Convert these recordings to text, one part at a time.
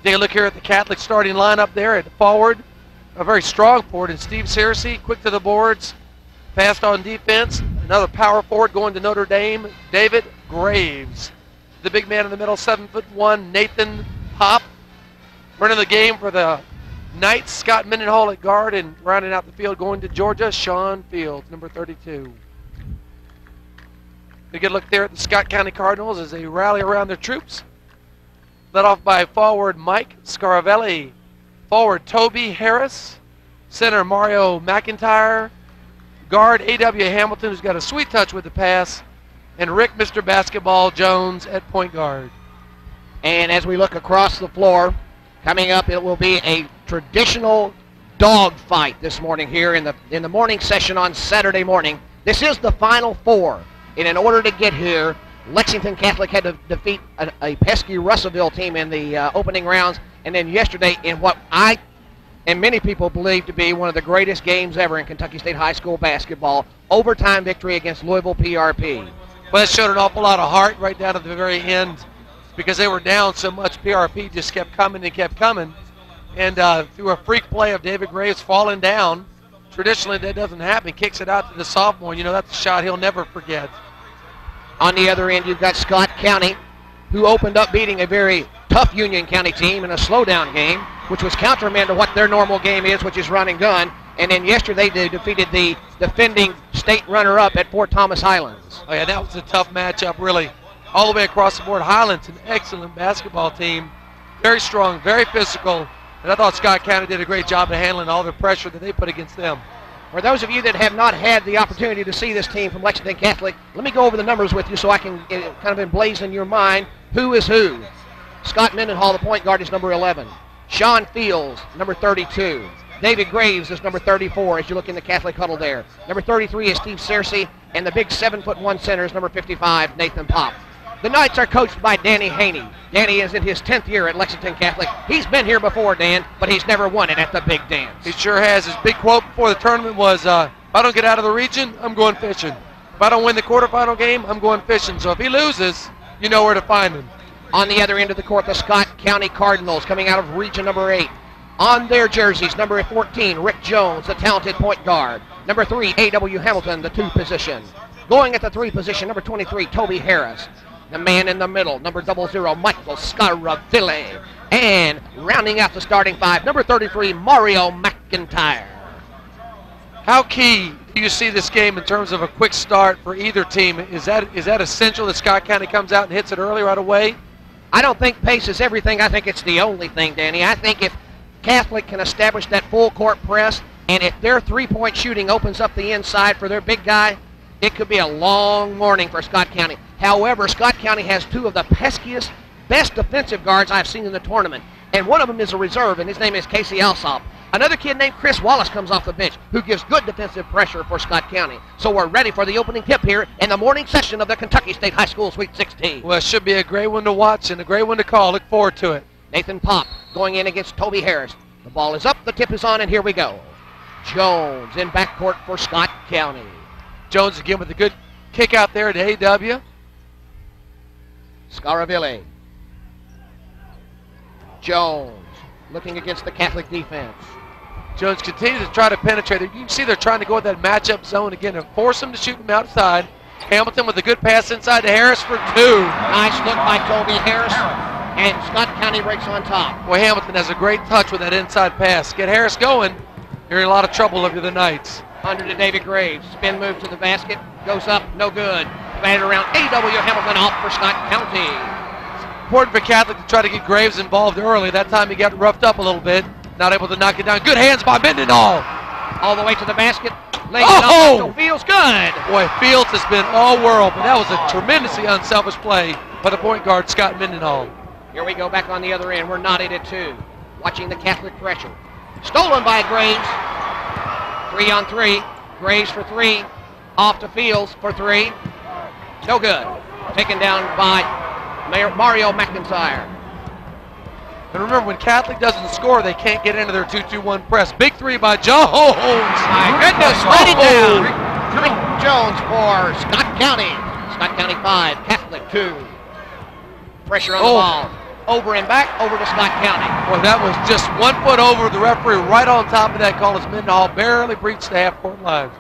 Take a look here at the Catholic starting lineup there at forward. A very strong forward in Steve Searcy, quick to the boards, fast on defense. Another power forward going to Notre Dame, David Graves. The big man in the middle, 7'1", Nathan Pop. Running the game for the Knights, Scott Mendenhall at guard, and rounding out the field going to Georgia, Sean Fields, number 32. A good look there at the Scott County Cardinals as they rally around their troops. Led off by forward Mike Scaravelli, forward Toby Harris, center Mario McIntyre, guard A.W. Hamilton, who's got a sweet touch with the pass, and Rick Mr. Basketball Jones at point guard. And as we look across the floor, coming up, it will be a traditional dog fight this morning here in the morning session on Saturday morning. This is the Final Four, and in order to get here, Lexington Catholic had to defeat a pesky Russellville team in the opening rounds, and then yesterday in what I and many people believe to be one of the greatest games ever in Kentucky State High School basketball, overtime victory against Louisville PRP. Well, that showed an awful lot of heart right down at the very end because they were down so much. PRP just kept coming and kept coming. And through a freak play of David Graves falling down, traditionally that doesn't happen, kicks it out to the sophomore. You know, that's a shot he'll never forget. On the other end, you've got Scott County, who opened up beating a very tough Union County team in a slowdown game, which was countermand to what their normal game is, which is run and gun. And then yesterday they defeated the defending state runner-up at Fort Thomas Highlands. Oh, yeah, that was a tough matchup, really. All the way across the board. Highlands, an excellent basketball team. Very strong, very physical. And I thought Scott County did a great job of handling all the pressure that they put against them. For those of you that have not had the opportunity to see this team from Lexington Catholic, let me go over the numbers with you so I can kind of emblazon your mind who is who. Scott Mendenhall, the point guard, is number 11. Sean Fields, number 32. David Graves is number 34 as you look in the Catholic huddle there. Number 33 is Steve Searcy, and the big 7'1" center is number 55, Nathan Pop. The Knights are coached by Danny Haney. Danny is in his 10th year at Lexington Catholic. He's been here before, Dan, but he's never won it at the big dance. He sure has. His big quote before the tournament was, if I don't get out of the region, I'm going fishing. If I don't win the quarterfinal game, I'm going fishing. So if he loses, you know where to find him. On the other end of the court, the Scott County Cardinals coming out of region number 8. On their jerseys, number 14, Rick Jones, the talented point guard. Number 3, A.W. Hamilton, the 2 position. Going at the 3 position, number 23, Toby Harris. The man in the middle, number 00, Michael Scaravelli. And rounding out the starting 5, number 33, Mario McIntyre. How key do you see this game in terms of a quick start for either team? Is that essential that Scott County comes out and hits it early right away? I don't think pace is everything. I think it's the only thing, Danny. I think if Catholic can establish that full court press, and if their three-point shooting opens up the inside for their big guy, it could be a long morning for Scott County. However, Scott County has 2 of the peskiest, best defensive guards I've seen in the tournament. And one of them is a reserve, and his name is Casey Alsop. Another kid named Chris Wallace comes off the bench, who gives good defensive pressure for Scott County. So we're ready for the opening tip here in the morning session of the Kentucky State High School Sweet 16. Well, it should be a great one to watch and a great one to call. Look forward to it. Nathan Pop going in against Toby Harris. The ball is up, the tip is on, and here we go. Jones in backcourt for Scott County. Jones again with a good kick out there to A.W. Scaravelli. Jones looking against the Catholic defense. Jones continues to try to penetrate. You can see they're trying to go with that matchup zone again and force him to shoot him outside. Hamilton with a good pass inside to Harris for 2. Nice look by Toby Harris, and Scott County breaks on top. Boy, Hamilton has a great touch with that inside pass. Get Harris going. You're in a lot of trouble over the Knights. Under to David Graves. Spin move to the basket. Goes up. No good. Batted around. A.W. Hamilton off for Scott County. It's important for Catholic to try to get Graves involved early. That time he got roughed up a little bit. Not able to knock it down. Good hands by Mendenhall. All the way to the basket. Lays it up. So Fields good. Boy, Fields has been all world, but that was a tremendously unselfish play by the point guard, Scott Mendenhall. Here we go back on the other end. We're knotted at 2. Watching the Catholic pressure. Stolen by Graves. 3-on-3. Graves for 3. Off to Fields for 3. No good. Taken down by Mario McIntyre. And remember, when Catholic doesn't score, they can't get into their 2-2-1 press. Big 3 by Jones. My goodness, let it down. Rick Jones for Scott County. Scott County 5, Catholic 2. Pressure on the ball. over and back, over to Scott County. Well, that was just 1 foot over the referee right on top of that call as Mendenhall barely breached the half-court line.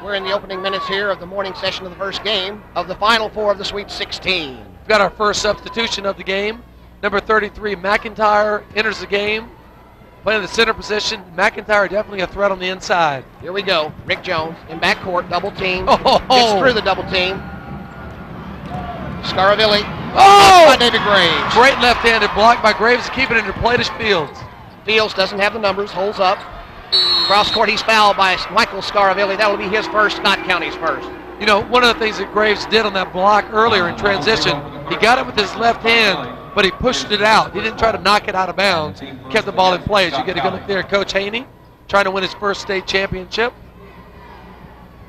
We're in the opening minutes here of the morning session of the first game of the Final Four of the Sweet 16. We've got our first substitution of the game. Number 33, McIntyre, enters the game. Playing the center position. McIntyre definitely a threat on the inside. Here we go. Rick Jones in backcourt, double team. Oh! Gets through the double team. Scaravilli. Oh! By David Graves. Great left-handed block by Graves to keep it into Platish Fields. Fields doesn't have the numbers, holds up. Cross court, he's fouled by Michael Scaravilli. That will be his first, Scott County's first. You know, one of the things that Graves did on that block earlier in transition, he got it with his left hand, but he pushed it out. He didn't try to knock it out of bounds. Kept the ball in play. As you get a good look there, Coach Haney trying to win his first state championship.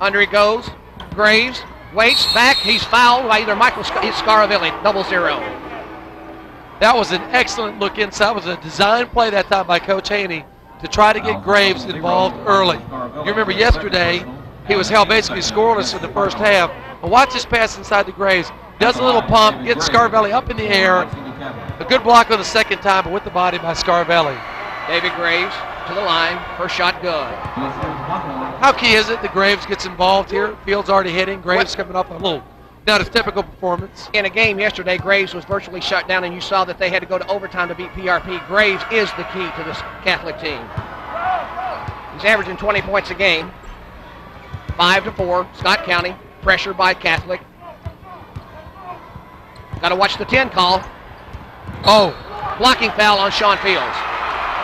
Under he goes. Graves waits back. He's fouled by either Michael Scaravilli. 0-0. That was an excellent look inside. It was a design play that time by Coach Haney to try to get Graves involved early. You remember yesterday, he was held basically scoreless in the first half. But watch this pass inside to Graves. Does a little pump, gets Scaravilli up in the air. A good block on the second time, but with the body by Scaravilli. David Graves to the line. First shot good. How key is it that Graves gets involved here? Field's already hitting. Graves coming up a little, not his typical performance. In a game yesterday, Graves was virtually shut down, and you saw that they had to go to overtime to beat PRP. Graves is the key to this Catholic team. He's averaging 20 points a game. 5-4, Scott County. Pressure by Catholic. Got to watch the 10 call. Oh, blocking foul on Sean Fields.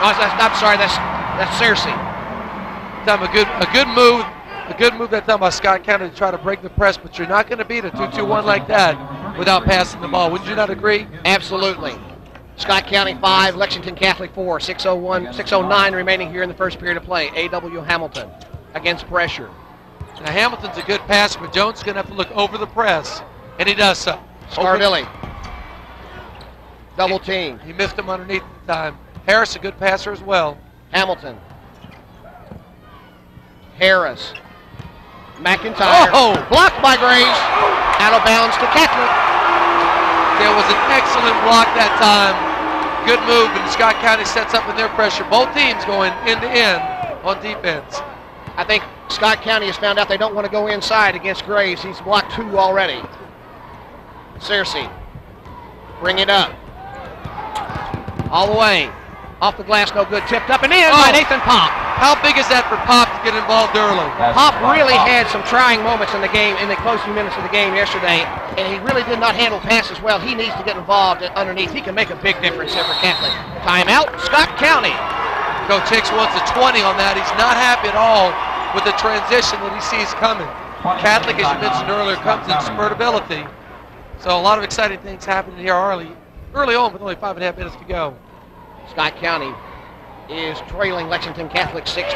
Oh, I'm sorry, that's Searcy. Time a good move that time by Scott County to try to break the press, but you're not going to beat a 2-2-1 like that without passing the ball. Would you not agree? Absolutely. Scott County 5, Lexington Catholic 4, 6:09 remaining here in the first period of play. A.W. Hamilton against pressure. Now Hamilton's a good passer, but Jones is going to have to look over the press, and he does so. Scaravilli. Double team. He missed him underneath at the time. Harris, a good passer as well. Hamilton. Harris. McIntyre. Oh! Blocked by Graves. Out of bounds to Catholic. There was an excellent block that time. Good move, and Scott County sets up in their pressure. Both teams going end to end on defense. I think Scott County has found out they don't want to go inside against Graves. He's blocked 2 already. Searcy. Bring it up. All the way. Off the glass, no good. Tipped up and in by Nathan Pop. How big is that for Pop to get involved early? Pop really had some trying moments in the game, in the closing minutes of the game yesterday, and he really did not handle passes well. He needs to get involved underneath. He can make a big difference here for Catholic. Timeout, Scott County. Coach Hicks wants a 20 on that. He's not happy at all with the transition that he sees coming. Catholic, as you mentioned earlier, comes in spurtability. So a lot of exciting things happening here early on with only 5.5 minutes to go. Scott County is trailing Lexington Catholic 6-5.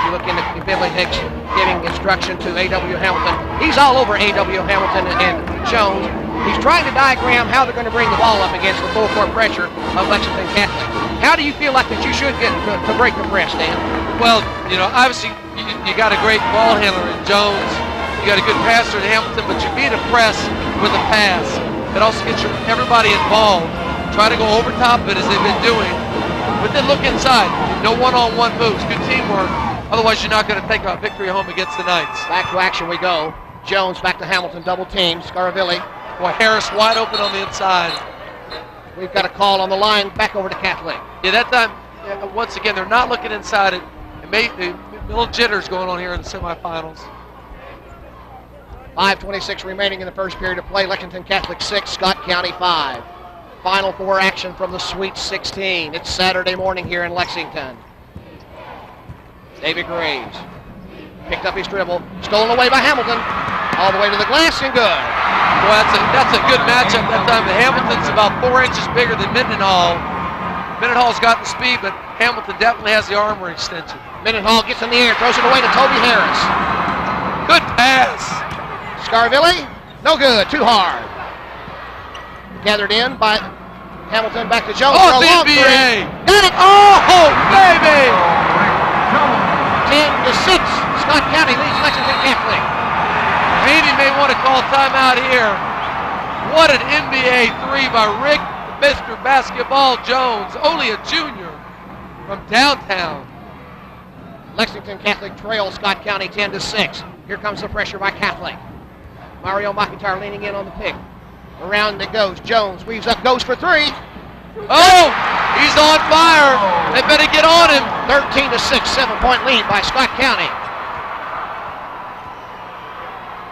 You look into Billy Hicks giving instruction to A.W. Hamilton. He's all over A.W. Hamilton and Jones. He's trying to diagram how they're going to bring the ball up against the full court pressure of Lexington Catholic. How do you feel like that you should get to break the press, Dan? Well, you know, obviously you got a great ball handler in Jones. You got a good passer in Hamilton, but you beat a press with a pass. It also gets everybody involved. Try to go over top of it as they've been doing. But then look inside. No one-on-one moves. Good teamwork. Otherwise, you're not going to take a victory home against the Knights. Back to action we go. Jones back to Hamilton. Double team. Scaravilli. Boy, Harris wide open on the inside. We've got a call on the line. Back over to Catholic. Yeah, that time, once again, they're not looking inside it. A little jitters going on here in the semifinals. 5:26 remaining in the first period of play. Lexington Catholic 6, Scott County 5. Final Four action from the Sweet 16. It's Saturday morning here in Lexington. David Graves picked up his dribble, stolen away by Hamilton, all the way to the glass and good. Boy, that's a good matchup that time. But Hamilton's about 4 inches bigger than Mendenhall. Mendenhall's got the speed, but Hamilton definitely has the armor extension. Mendenhall gets in the air, throws it away to Toby Harris. Good pass. Scaravilli, no good, too hard. Gathered in by Hamilton, back to Jones. Oh, the NBA! Got it! Oh, baby! 10-6, Scott County leads Lexington Catholic. Haney may want to call timeout here. What an NBA 3 by Rick Mr. Basketball Jones, only a junior from downtown. Lexington Catholic trails Scott County 10-6. Here comes the pressure by Catholic. Mario McIntyre leaning in on the pick. Around it goes. Jones weaves up, goes for three. Oh, he's on fire. They better get on him. 13-6, 7-point lead by Scott County.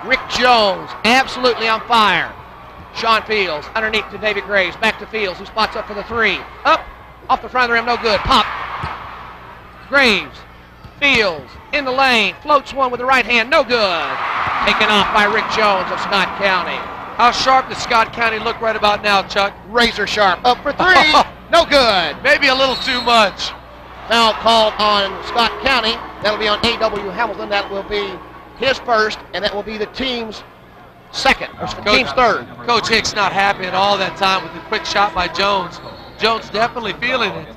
Rick Jones, absolutely on fire. Sean Fields, underneath to David Graves. Back to Fields, who spots up for the three. Up, off the front of the rim, no good. Pop. Graves, Fields, in the lane. Floats one with the right hand, no good. Taken off by Rick Jones of Scott County. How sharp does Scott County look right about now, Chuck? Razor sharp, up for three. No good. Maybe a little too much. Foul called on Scott County. That'll be on A.W. Hamilton. That will be his first, and that will be the team's second, or team's third. Coach Hicks not happy at all that time with the quick shot by Jones. Jones definitely feeling it,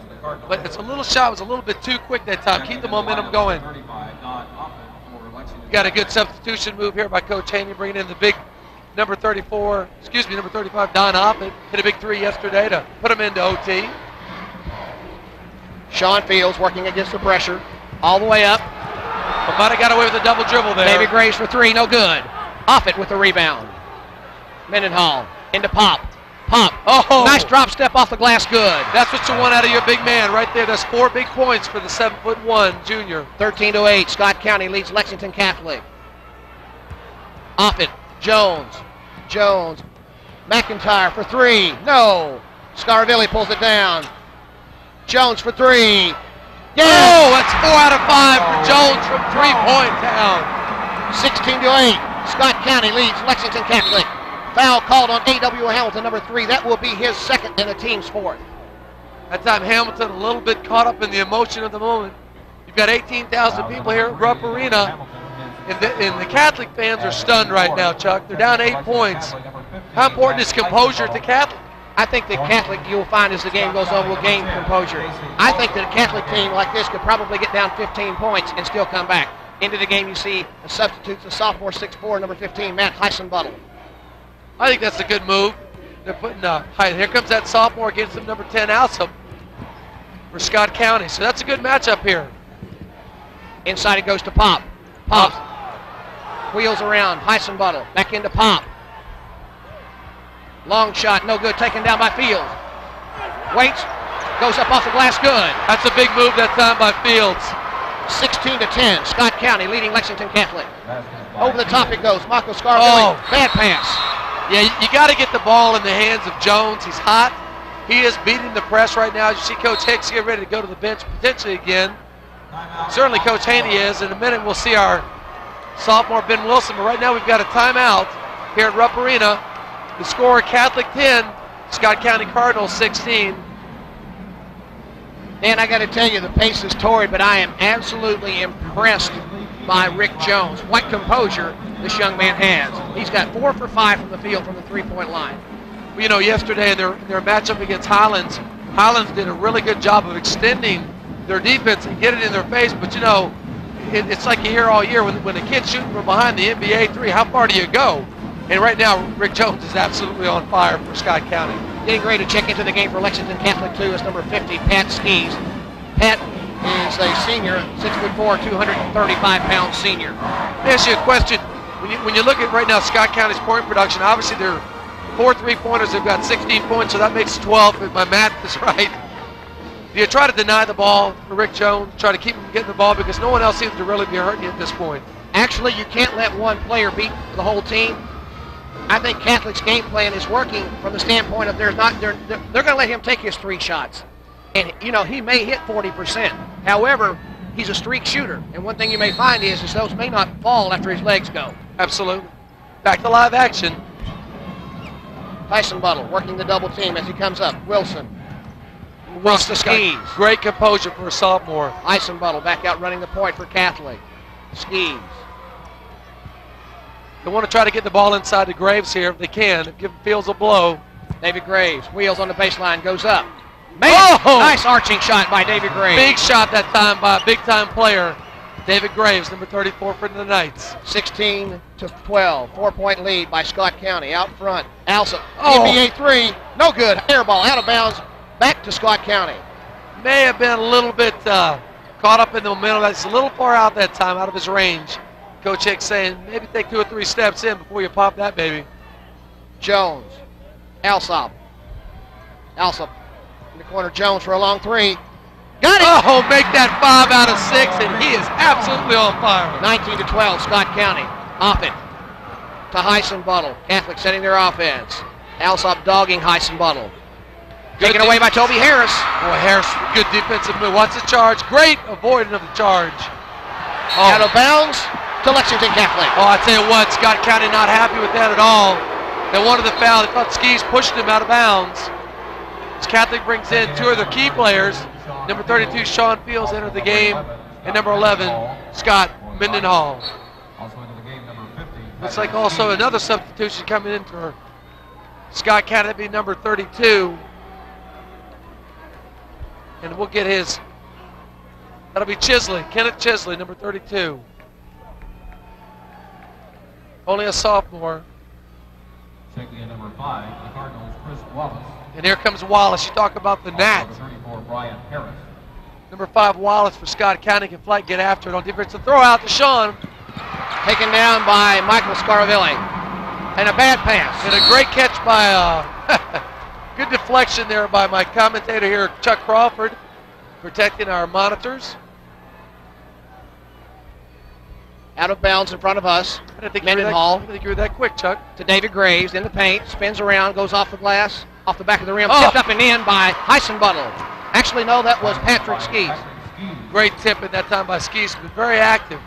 but it's a little shot. Was a little bit too quick that time. Keep the momentum going. Got a good substitution move here by Coach Haney, bringing in the big number 35, Don Oppett. Hit a big three yesterday to put him into OT. Sean Fields working against the pressure, all the way up. But might have got away with a double dribble there. David Graves for three, no good. Oppett with the rebound. Mendenhall into Pop. Pop. Oh, nice drop step off the glass, good. That's what you want out of your big man right there. That's 4 big points for the 7'1" junior. 13-8. Scott County leads Lexington Catholic. Oppett. Jones. McIntyre for three. No. Scarvilli pulls it down. Jones for three. Yeah. Oh, that's 4 out of 5 for Jones from 3-point town. 16-8. Scott County leads Lexington Catholic. Foul called on A.W. Hamilton, number 3. That will be his second and the team's fourth. That time Hamilton a little bit caught up in the emotion of the moment. You've got 18,000 people here at Rupp Arena, and the Catholic fans are stunned right now, Chuck. They're down 8 points. How important is composure to Catholic? I think that Catholic, you'll find as the game goes on, will gain composure. I think that a Catholic team like this could probably get down 15 points and still come back. Into the game, you see the substitutes, the sophomore 6'4", number 15, Matt Heisenbuttle. I think that's a good move. They're putting height. Here comes that sophomore against them, number 10, Alsop for Scott County. So that's a good matchup here. Inside it goes to Pop. Pop. Wheels around. Heisenbuttle. Back into Pop. Long shot, no good. Taken down by Fields. Waits. Goes up off the glass, good. That's a big move that time by Fields. 16-10. Scott County leading Lexington Catholic. Over the top it goes. Marco Scarvilli. Bad pass. Yeah, you got to get the ball in the hands of Jones. He's hot. He is beating the press right now. As you see Coach Hicks get ready to go to the bench potentially again. Certainly Coach Haney is. In a minute we'll see our sophomore Ben Wilson. But right now we've got a timeout here at Rupp Arena. The score, Catholic 10, Scott County Cardinals 16. Dan, I got to tell you, the pace is torrid, but I am absolutely impressed by Rick Jones. What composure this young man has. He's got 4 for 5 from the field from the 3-point line. Well, you know, yesterday in their matchup against Highlands did a really good job of extending their defense and get it in their face. But, you know, it's like you hear all year when a kid's shooting from behind the NBA 3, how far do you go? And right now, Rick Jones is absolutely on fire for Scott County. Getting ready to check into the game for Lexington Catholic 2 is number 50, Pat Skis. Pat is a senior, 6'4", 235-pound senior. Let me ask you a question. When you look at right now Scott County's point production, obviously they're 4 3-pointers. They've got 16 points, so that makes 12 if my math is right. Do you try to deny the ball for Rick Jones, try to keep him getting the ball because no one else seems to really be hurting you at this point? Actually, you can't let one player beat the whole team. I think Catholic's game plan is working from the standpoint of they're going to let him take his 3 shots. And, you know, he may hit 40%. However, he's a streak shooter. And one thing you may find is those may not fall after his legs go. Absolutely. Back to live action. Heisenbuttle working the double team as he comes up. Wilson. Wilson to Skis. Great composure for a sophomore. Heisenbuttle back out running the point for Catholic. Skis. They want to try to get the ball inside the Graves here if they can. Give Fields a blow. David Graves wheels on the baseline, goes up. Nice arching shot by David Graves. Big shot that time by a big-time player. David Graves, number 34 for the Knights. 16-12, 4-point lead by Scott County. Out front, Alsop, Oh. NBA 3, no good. Air ball out of bounds, back to Scott County. May have been a little bit caught up in the momentum. That's a little far out that time, out of his range. Coach Hicks saying maybe take 2 or 3 steps in before you pop that baby. Jones, Alsop in the corner. Jones for a long 3. Got it! Oh, make that 5 out of 6, and he is absolutely on fire. 19-12, Scott County. Off it to Heisenbuttle. Catholic setting their offense. Alsop dogging Heisenbuttle. Taken away by Toby Harris. Boy, Harris, good defensive move. Watch the charge. Great avoiding of the charge. Out of bounds to Lexington Catholic. Oh, I tell you what, Scott County not happy with that at all. They wanted the foul. They thought Skis pushed him out of bounds. As Catholic brings in 2 of their key players. Number 32, Sean Fields, entered the game. And number 11, Scott Mendenhall. Looks like also another substitution coming in for Scott County. That'd be number 32. And we'll get his, that'll be Chisley, Kenneth Chisley, number 32. Only a sophomore. Checking in number 5, the Cardinals, Chris Wallace. And here comes Wallace. You talk about the Nat. Number 34, Brian Harris. Number 5, Wallace for Scott County. Can flight get after it on defense. A throw out to Sean. Taken down by Michael Scarvilli. And a bad pass. And a great catch by, good deflection there by my commentator here, Chuck Crawford, protecting our monitors. Out of bounds in front of us. I didn't think Mendenhall. I didn't think you were that quick, Chuck. To David Graves in the paint. Spins around, goes off the glass, off the back of the rim. Oh. Tipped up and in by Heisenbuttle. Actually, no, that was Patrick Skis. Great tip at that time by Skis, but very active.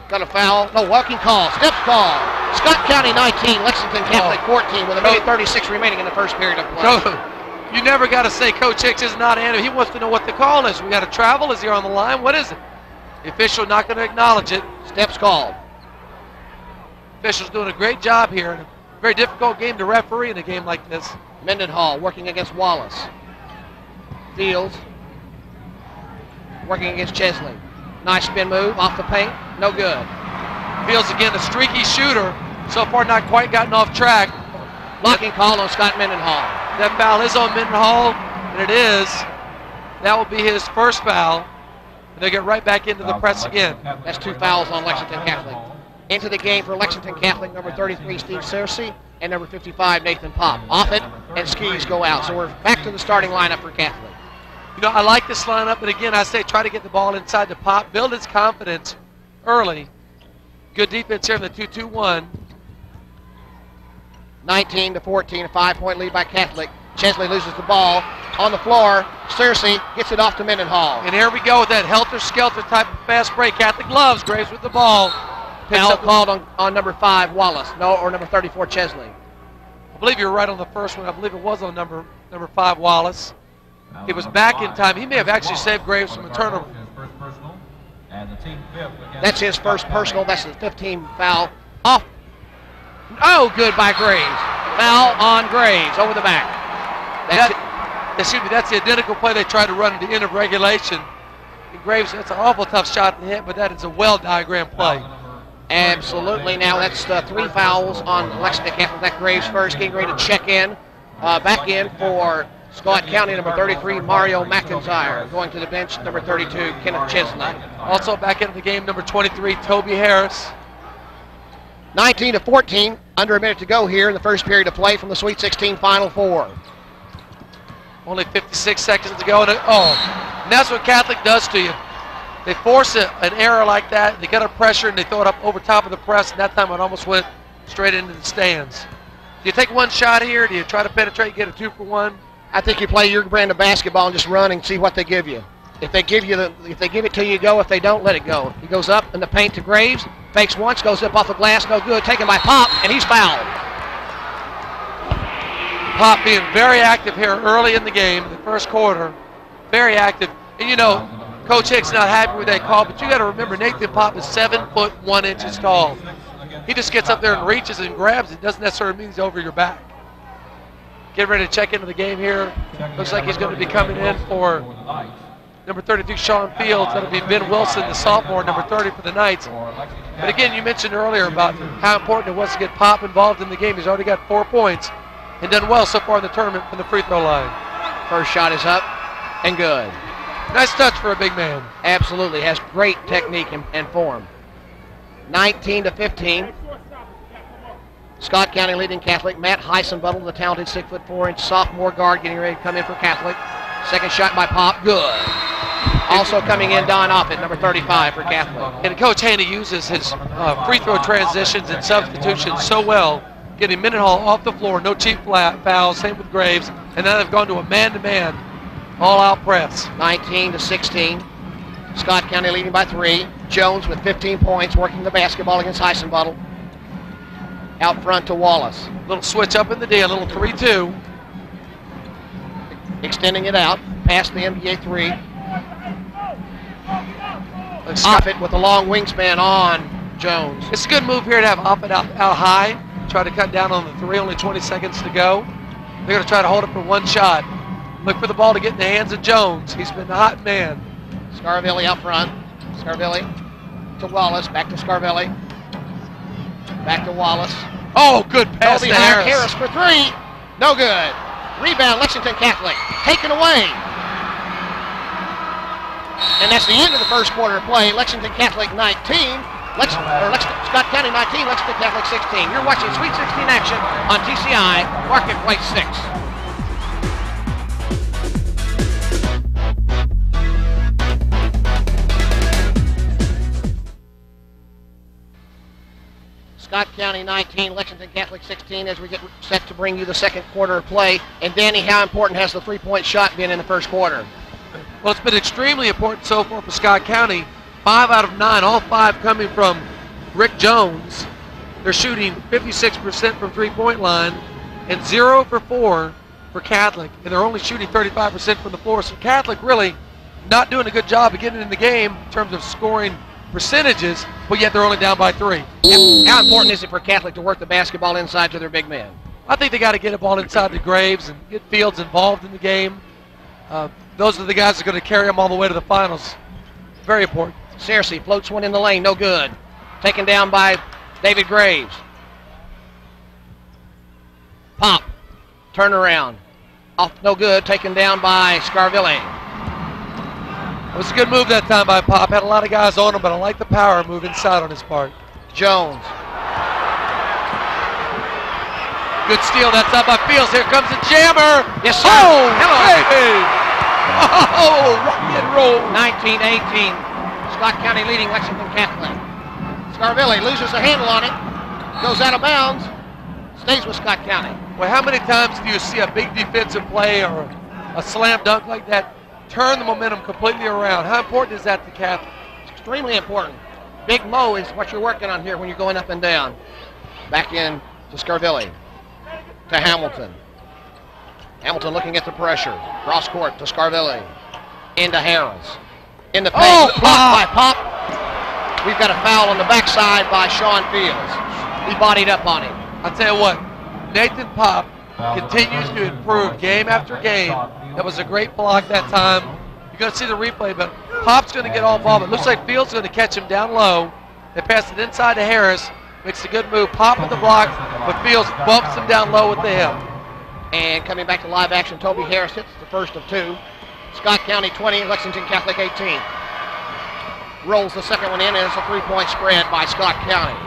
Got a foul. No, walking call. Steps call. Scott County 19, Lexington Catholic 14 with a minute 36 remaining in the first period of play. So, you never got to say Coach Hicks is not in. He wants to know what the call is. We got to travel. Is he on the line? What is it? The official not going to acknowledge it. Steps called. Official's doing a great job here. A very difficult game to referee in a game like this. Mendenhall working against Wallace. Fields working against Chesley. Nice spin move off the paint. No good. Fields again, a streaky shooter. So far not quite gotten off track. Blocking call on Scott Mendenhall. That foul is on Mendenhall, and it is. That will be his first foul. And they get right back into the press again. That's 2 fouls on Lexington Catholic. Into the game for Lexington Catholic, number 33, Steve Searcy, and number 55, Nathan Pop. Off it, and Skis go out. So we're back to the starting lineup for Catholic. You know, I like this lineup, but again, I say try to get the ball inside the Pop, build his confidence early. Good defense here in the 2-2-1. 19-14, a 5-point lead by Catholic. Chesley loses the ball on the floor. Searcy gets it off to Mendenhall. And here we go with that helter-skelter type of fast break. Catholic loves Graves with the ball. Foul called on number 5, Wallace. No, or number 34, Chesley. I believe you're right on the first one. I believe it was on number 5, Wallace. He was back in time. He may have actually saved Graves from a turnover. That's his first personal. That's his 15th foul. Off. Oh, good by Graves. Foul on Graves over the back. That's the identical play they tried to run at the end of regulation. And Graves, that's an awful tough shot to hit, but that is a well-diagrammed play. Absolutely. Now that's 3 fouls on Lexington Catholic. That Graves first, getting ready to check in. Back in for Scott County, number 33, Mario McIntyre. Going to the bench, number 32, Kenneth Chesley. Also back into the game, number 23, Toby Harris. 19-14, under a minute to go here in the first period of play from the Sweet 16 Final Four. Only 56 seconds to go. And that's what Catholic does to you. They force an error like that. They get up pressure and they throw it up over top of the press. And that time it almost went straight into the stands. Do you take one shot here? Do you try to penetrate and get a 2-for-1? I think you play your brand of basketball and just run and see what they give you. If they give it to you, go. If they don't, let it go. He goes up in the paint to Graves. Fakes once, goes up off the glass, no good. Taken by Pop, and he's fouled. Pop being very active here early in the game, the first quarter. Very active. And you know, Coach Hicks not happy with that call, but you got to remember Nathan Pop is 7 foot 1 inches tall. He just gets up there and reaches and grabs it. Doesn't necessarily mean he's over your back. Get ready to check into the game here. Looks like he's going to be coming in for number 32, Sean Fields. That'll be Ben Wilson, the sophomore, number 30 for the Knights. But again, you mentioned earlier about how important it was to get Pop involved in the game. He's already got 4 points and done well so far in the tournament from the free throw line. First shot is up and good. Nice touch for a big man. Absolutely, has great technique and form. 19-15. Scott County leading Catholic. Matt Heisenbuttle, the talented 6'4" sophomore guard, getting ready to come in for Catholic. Second shot by Pop, good. Also coming in, Don Offit, number 35 for Catholic. And Coach Haney uses his free throw transitions and substitutions so well, getting Mendenhall off the floor, no cheap fouls, same with Graves, and now they've gone to a man-to-man all-out press. 19-16. Scott County leading by 3. Jones with 15 points, working the basketball against Heisenbuttle. Out front to Wallace. Little switch up in the D, a little 3-2. Extending it out, past the NBA 3. Offit with a long wingspan on Jones. It's a good move here to have Offit out high, try to cut down on the 3, only 20 seconds to go. They're going to try to hold it for 1 shot. Look for the ball to get in the hands of Jones. He's been the hot man. Scarvelli out front. Scarvelli to Wallace, back to Scarvelli. Back to Wallace. Oh, good pass to Harris. Harris for 3. No good. Rebound, Lexington Catholic. Taken away. And that's the end of the first quarter of play. Lexington Catholic 19. Scott County 19, Lexington Catholic 16. You're watching Sweet 16 action on TCI Marketplace 6. Scott County 19, Lexington Catholic 16 as we get set to bring you the second quarter of play. And Danny, how important has the 3-point shot been in the first quarter? Well, it's been extremely important so far for Scott County. 5 out of 9, all 5 coming from Rick Jones. They're shooting 56% from 3-point line and 0 for 4 for Catholic. And they're only shooting 35% from the floor. So Catholic really not doing a good job of getting in the game in terms of scoring percentages, but yet they're only down by 3. How important is it for Catholic to work the basketball inside to their big men? I think they got to get a ball inside to Graves and get Fields involved in the game. Those are the guys that are going to carry them all the way to the finals. Very important. Searcy floats one in the lane, no good. Taken down by David Graves. Pop, turn around. Off, no good, taken down by Scarvelli. It was a good move that time by Pop. Had a lot of guys on him, but I like the power move inside on his part. Jones. Good steal that time by Fields. Here comes the jammer. Yes, sir. Oh, hello. Hey. Oh, rock and roll. 19-18. Scott County leading Lexington Catholic. Scarvelli loses the handle on it. Goes out of bounds. Stays with Scott County. Well, how many times do you see a big defensive play or a slam dunk like that turn the momentum completely around? How important is that to Catholic? It's extremely important. Big Mo is what you're working on here when you're going up and down. Back in to Scarvelli. To Hamilton. Hamilton looking at the pressure. Cross court to Scarvelli. Into Harris. In the paint. Oh, blocked by Pop. We've got a foul on the backside by Sean Fields. He bodied up on him. I'll tell you what, Nathan Pop continues to improve game after game. That was a great block that time. You're going to see the replay, but Pop's going to get all involved. It looks like Fields is going to catch him down low. They pass it inside to Harris. Makes a good move. Pop with the block, but Fields bumps him down low with the hip. And coming back to live action, Toby Harris hits the first of 2. Scott County 20, Lexington Catholic 18. Rolls the second one in, and it's a 3-point spread by Scott County.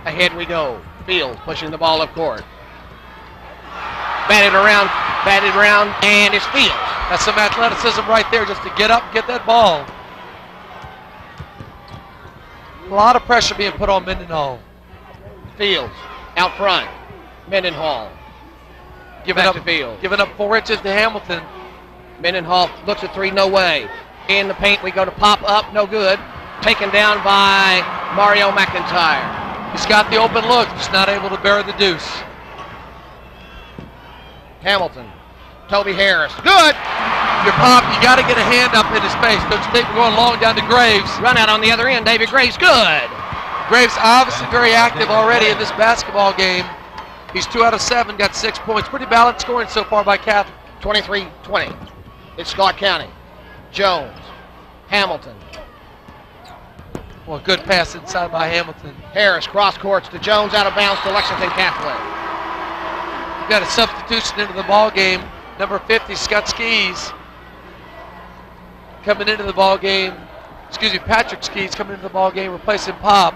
Ahead we go. Fields pushing the ball up court. Batted around, and it's Fields. That's some athleticism right there just to get up and get that ball. A lot of pressure being put on Mendenhall. Fields out front. Mendenhall. Giving up, to Fields. Giving up 4 inches to Hamilton. Mendenhall looks at 3, no way. In the paint we go to Pop up, no good. Taken down by Mario McIntyre. He's got the open look, just not able to bear the deuce. Hamilton. Toby Harris. Good! Your Pop, you got to get a hand up in his face. Don't you think we're going long down to Graves? Run out on the other end. David Graves. Good! Graves obviously very active already in this basketball game. He's 2 out of 7, got 6 points. Pretty balanced scoring so far by Catholic. 23-20. It's Scott County. Jones. Hamilton. Well, good pass inside by Hamilton. Harris cross courts to Jones, out of bounds to Lexington Catholic. We've got a substitution into the ball game. Number 50, Scott Skis, coming into the ball game. Patrick Skis coming into the ball game, replacing Pop.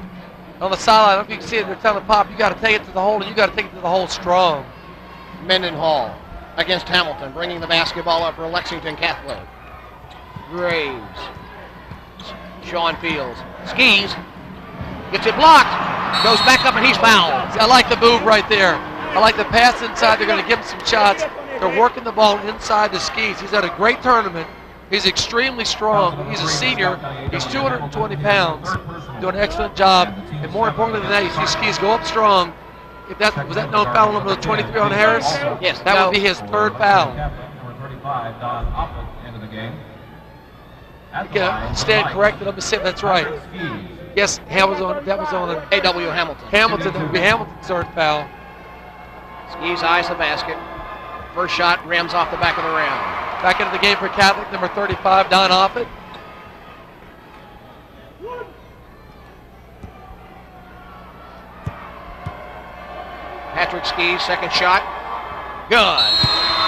On the sideline, I don't know if you can see it, they're telling Pop, you got to take it to the hole, and you got to take it to the hole strong. Mendenhall against Hamilton, bringing the basketball up for Lexington Catholic. Graves. Sean Fields. Skis. Gets it blocked. Goes back up and he's fouled. I like the move right there. I like the pass inside. They're going to give him some shots. They're working the ball inside the Skis. He's had a great tournament. He's extremely strong. He's a senior. He's 220 pounds. Doing an excellent job. And more importantly than that, you see Skis go up strong. If that was that no foul number 23 on Harris? Yes, that would be his third foul. Number 35, Don Hoffman, into the game. Stand corrected. Let me see if that's right. Yes, that was on A.W. Hamilton. Hamilton. That would be Hamilton's third foul. Skis eyes the basket. First shot rims off the back of the rim. Back into the game for Catholic, number 35, Don Offit. Patrick Skis, second shot. Good.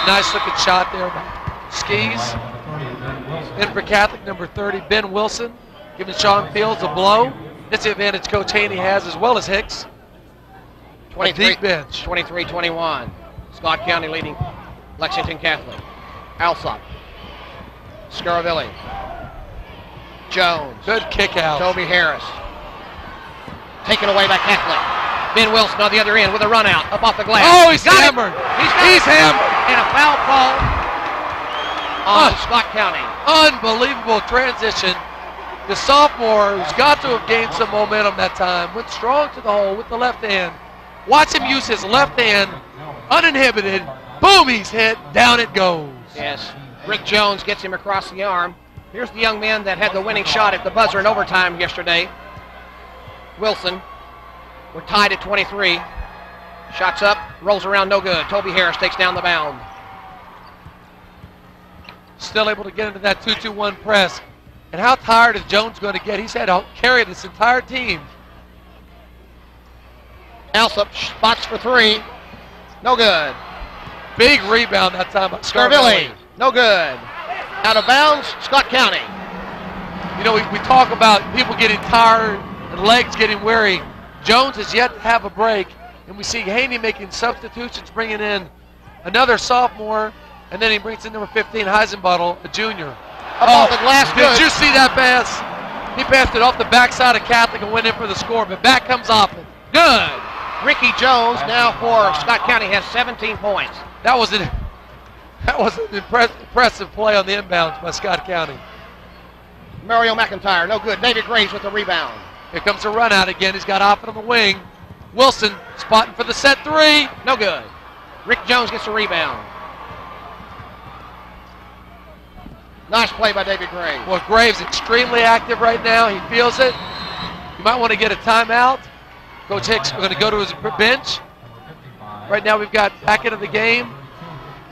Nice looking shot there by Skis. Then for Catholic, number 30, Ben Wilson, giving Sean Fields a blow. That's the advantage Coach Haney has, as well as Hicks. 23, deep bench. 23-21. Scott County leading Lexington Catholic. Alsop. Scaravilli. Jones. Good kick out. Toby Harris. Taken away by Catholic. Ben Wilson on the other end with a run out up off the glass. Oh, he's hammered. He's hammered. And a foul call on Scott County. Unbelievable transition. The sophomore, who's got to have gained some momentum that time, went strong to the hole with the left hand. Watch him use his left hand, uninhibited. Boom, he's hit. Down it goes. Yes. Rick Jones gets him across the arm. Here's the young man that had the winning shot at the buzzer in overtime yesterday. Wilson. We're tied at 23. Shots up, rolls around, no good. Toby Harris takes down the bound. Still able to get into that 2-2-1 press. And how tired is Jones going to get? He's had to carry this entire team. Alsop spots for three. No good. Big rebound that time by Scaravilli. No good. Out of bounds, Scott County. You know, we talk about people getting tired and legs getting weary. Jones has yet to have a break, and we see Haney making substitutions, bringing in another sophomore, and then he brings in number 15, Heisenbuttle, a junior. Off the glass, good. Did you see that pass? He passed it off the backside of Catholic and went in for the score, but back comes Offit. Good. Ricky Jones now for Scott County has 17 points. That was an impressive play on the inbounds by Scott County. Mario McIntyre, no good. David Graves with the rebound. Here comes a run out again. He's got Offit on the wing. Wilson spotting for the set three. No good. Rick Jones gets the rebound. Nice play by David Graves. Well, Graves extremely active right now. He feels it. You might want to get a timeout. Coach Hicks going to go to his bench. Right now we've got back into the game.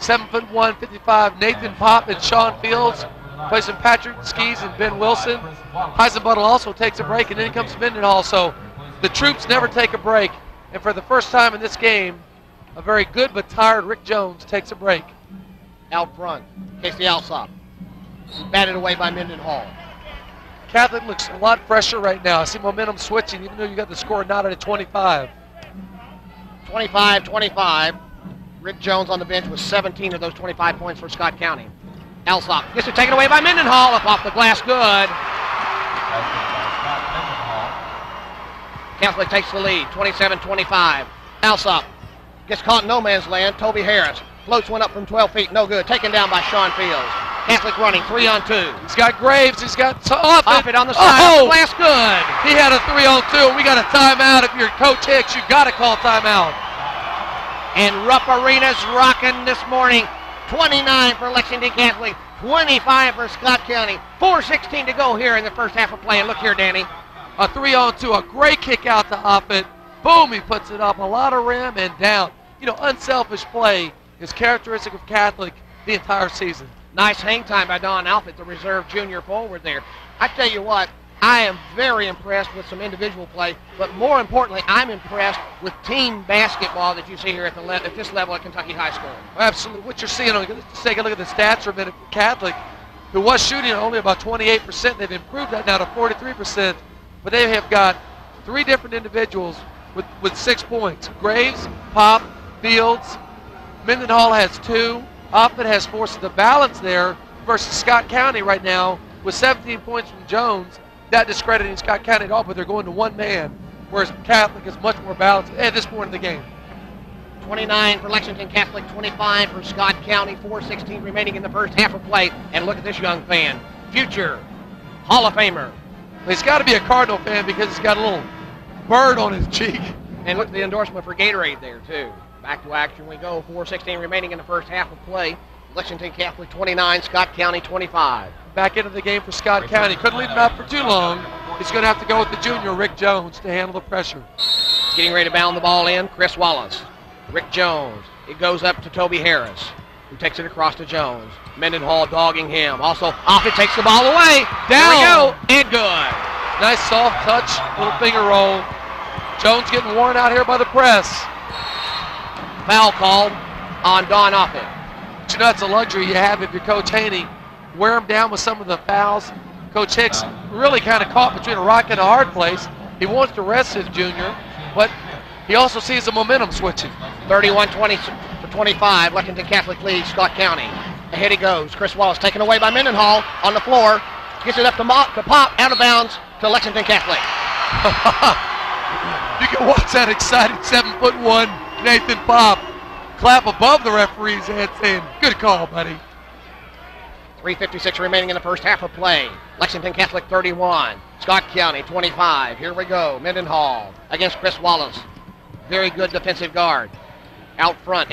7'1", 55, Nathan Pop and Sean Fields. Placing Patrick Skis and Ben Wilson. Heisenbuttle also takes a break, and then comes Mendenhall. So the troops never take a break. And for the first time in this game, a very good but tired Rick Jones takes a break. Out front, Casey Alsop. Batted away by Mendenhall. Catholic looks a lot fresher right now. I see momentum switching, even though you got the score knotted at 25. 25-25. Rick Jones on the bench with 17 of those 25 points for Scott County. Alsop gets it taken away by Mendenhall. Up off the glass, good. Catholic takes the lead, 27-25. Alsop gets caught in no man's land. Toby Harris floats one up from 12 feet, no good. Taken down by Sean Fields. Catholic running, 3-on-2. He's got Graves, he's got Offit on the side, of the glass, good. He had a 3-on-2, and we got a timeout. If you're Coach Hicks, you got to call timeout. And Rupp Arena's rocking this morning. 29 for Lexington Catholic, 25 for Scott County. 4:16 to go here in the first half of play. And look here, Danny. A 3-on-2, a great kick out to Offit. Boom, he puts it up. A lot of rim and down. You know, unselfish play is characteristic of Catholic the entire season. Nice hang time by Don Alford, the reserve junior forward there. I tell you what, I am very impressed with some individual play, but more importantly, I'm impressed with team basketball that you see here at this level at Kentucky High School. Absolutely. What you're seeing, let's take a look at the stats for a minute. Catholic, who was shooting only about 28%, they've improved that now to 43%, but they have got 3 different individuals with 6 points. Graves, Pop, Fields, Mendenhall has 2, Offit has 4, so the balance there versus Scott County right now with 17 points from Jones, not discrediting Scott County at all, but they're going to one man, whereas Catholic is much more balanced at this point in the game. 29 for Lexington Catholic, 25 for Scott County, 4:16 remaining in the first half of play. And look at this young fan, future Hall of Famer. He's got to be a Cardinal fan because he's got a little bird on his cheek. And look at the endorsement for Gatorade there, too. Back to action we go, 4:16 remaining in the first half of play. Lexington Catholic 29, Scott County 25. Back into the game for Scott County. Couldn't leave him out for too long. He's going to have to go with the junior, Rick Jones, to handle the pressure. Getting ready to bound the ball in, Chris Wallace. Rick Jones. It goes up to Toby Harris, who takes it across to Jones. Mendenhall dogging him. Also, Offit takes the ball away. There we go. And good. Nice soft touch, little finger roll. Jones getting worn out here by the press. Foul called on Don Offit. But you know, that's a luxury you have if you're Coach Haney. Wear him down with some of the fouls. Coach Hicks really kind of caught between a rock and a hard place. He wants to rest his junior, but he also sees the momentum switching. 31-20 to 25, Lexington Catholic leads Scott County. Ahead he goes. Chris Wallace taken away by Mendenhall on the floor. Gets it up to Pop, out of bounds to Lexington Catholic. You can watch that excited 7'1" Nathan Pop clap above the referee's head saying, good call, buddy. 3:56 remaining in the first half of play. Lexington Catholic 31, Scott County 25. Here we go. Mendenhall against Chris Wallace. Very good defensive guard. Out front,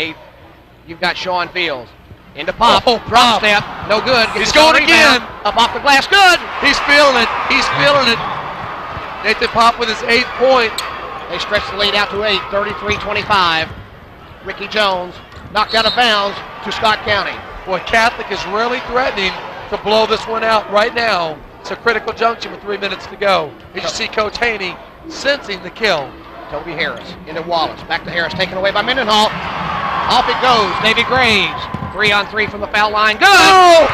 you've got Sean Fields. Into Pop. Oh, drop step. No good. He's going again. Up off the glass. Good. He's feeling it. He's feeling it. Nathan Pop with his 8th point. They stretch the lead out to 8, 33-25. Ricky Jones knocked out of bounds to Scott County. Boy, Catholic is really threatening to blow this one out right now. It's a critical junction with 3 minutes to go. As you see Coach Haney sensing the kill. Toby Harris into Wallace. Back to Harris, taken away by Mendenhall. Off it goes. David Graves. 3-on-3 from the foul line. Good! Oh!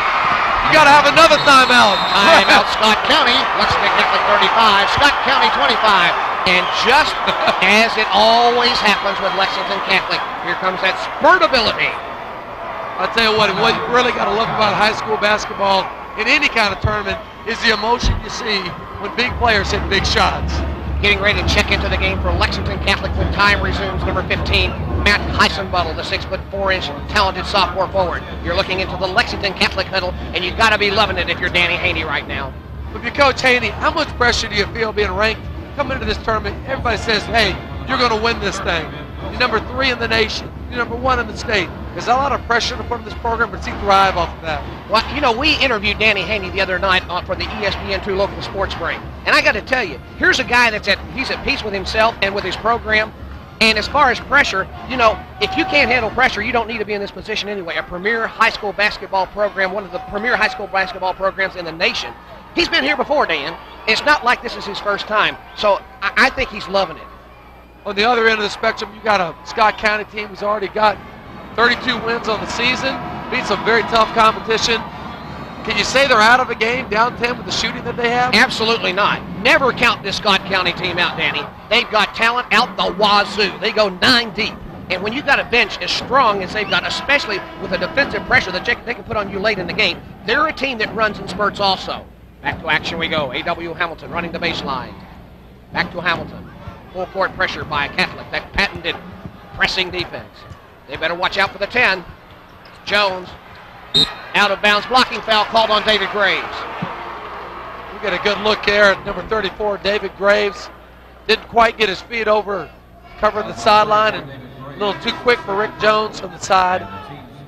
You got to have another timeout. Timeout, Scott County. Lexington Catholic 35. Scott County 25. And just as it always happens with Lexington Catholic, here comes that spurt ability. I'll tell you what you really got to love about high school basketball in any kind of tournament is the emotion you see when big players hit big shots. Getting ready to check into the game for Lexington Catholic when time resumes. Number 15, Matt Heisenbuttle, the 6'4" talented sophomore forward. You're looking into the Lexington Catholic huddle, and you've got to be loving it if you're Danny Haney right now. If you're Coach Haney, how much pressure do you feel being ranked coming into this tournament? Everybody says, hey, you're going to win this thing. You're number 3 in the nation. You're number 1 in the state. There's a lot of pressure to put in this program, but he thrive off of that. Well, you know, we interviewed Danny Haney the other night for the ESPN2 Local Sports Break. And I got to tell you, here's a guy he's at peace with himself and with his program. And as far as pressure, you know, if you can't handle pressure, you don't need to be in this position anyway. A premier high school basketball program, one of the premier high school basketball programs in the nation. He's been here before, Dan. It's not like this is his first time. So I think he's loving it. On the other end of the spectrum, you got a Scott County team who's already got 32 wins on the season, beat some very tough competition. Can you say they're out of a game, down 10 with the shooting that they have? Absolutely not. Never count this Scott County team out, Danny. They've got talent out the wazoo. They go 9 deep. And when you've got a bench as strong as they've got, especially with the defensive pressure that they can put on you late in the game, they're a team that runs in spurts also. Back to action we go. A.W. Hamilton running the baseline. Back to Hamilton. Full court pressure by Catholic. That patented pressing defense. They better watch out for the 10. Jones. Out of bounds. Blocking foul called on David Graves. We get a good look there at number 34, David Graves. Didn't quite get his feet over covering the sideline and a little too quick for Rick Jones from the side.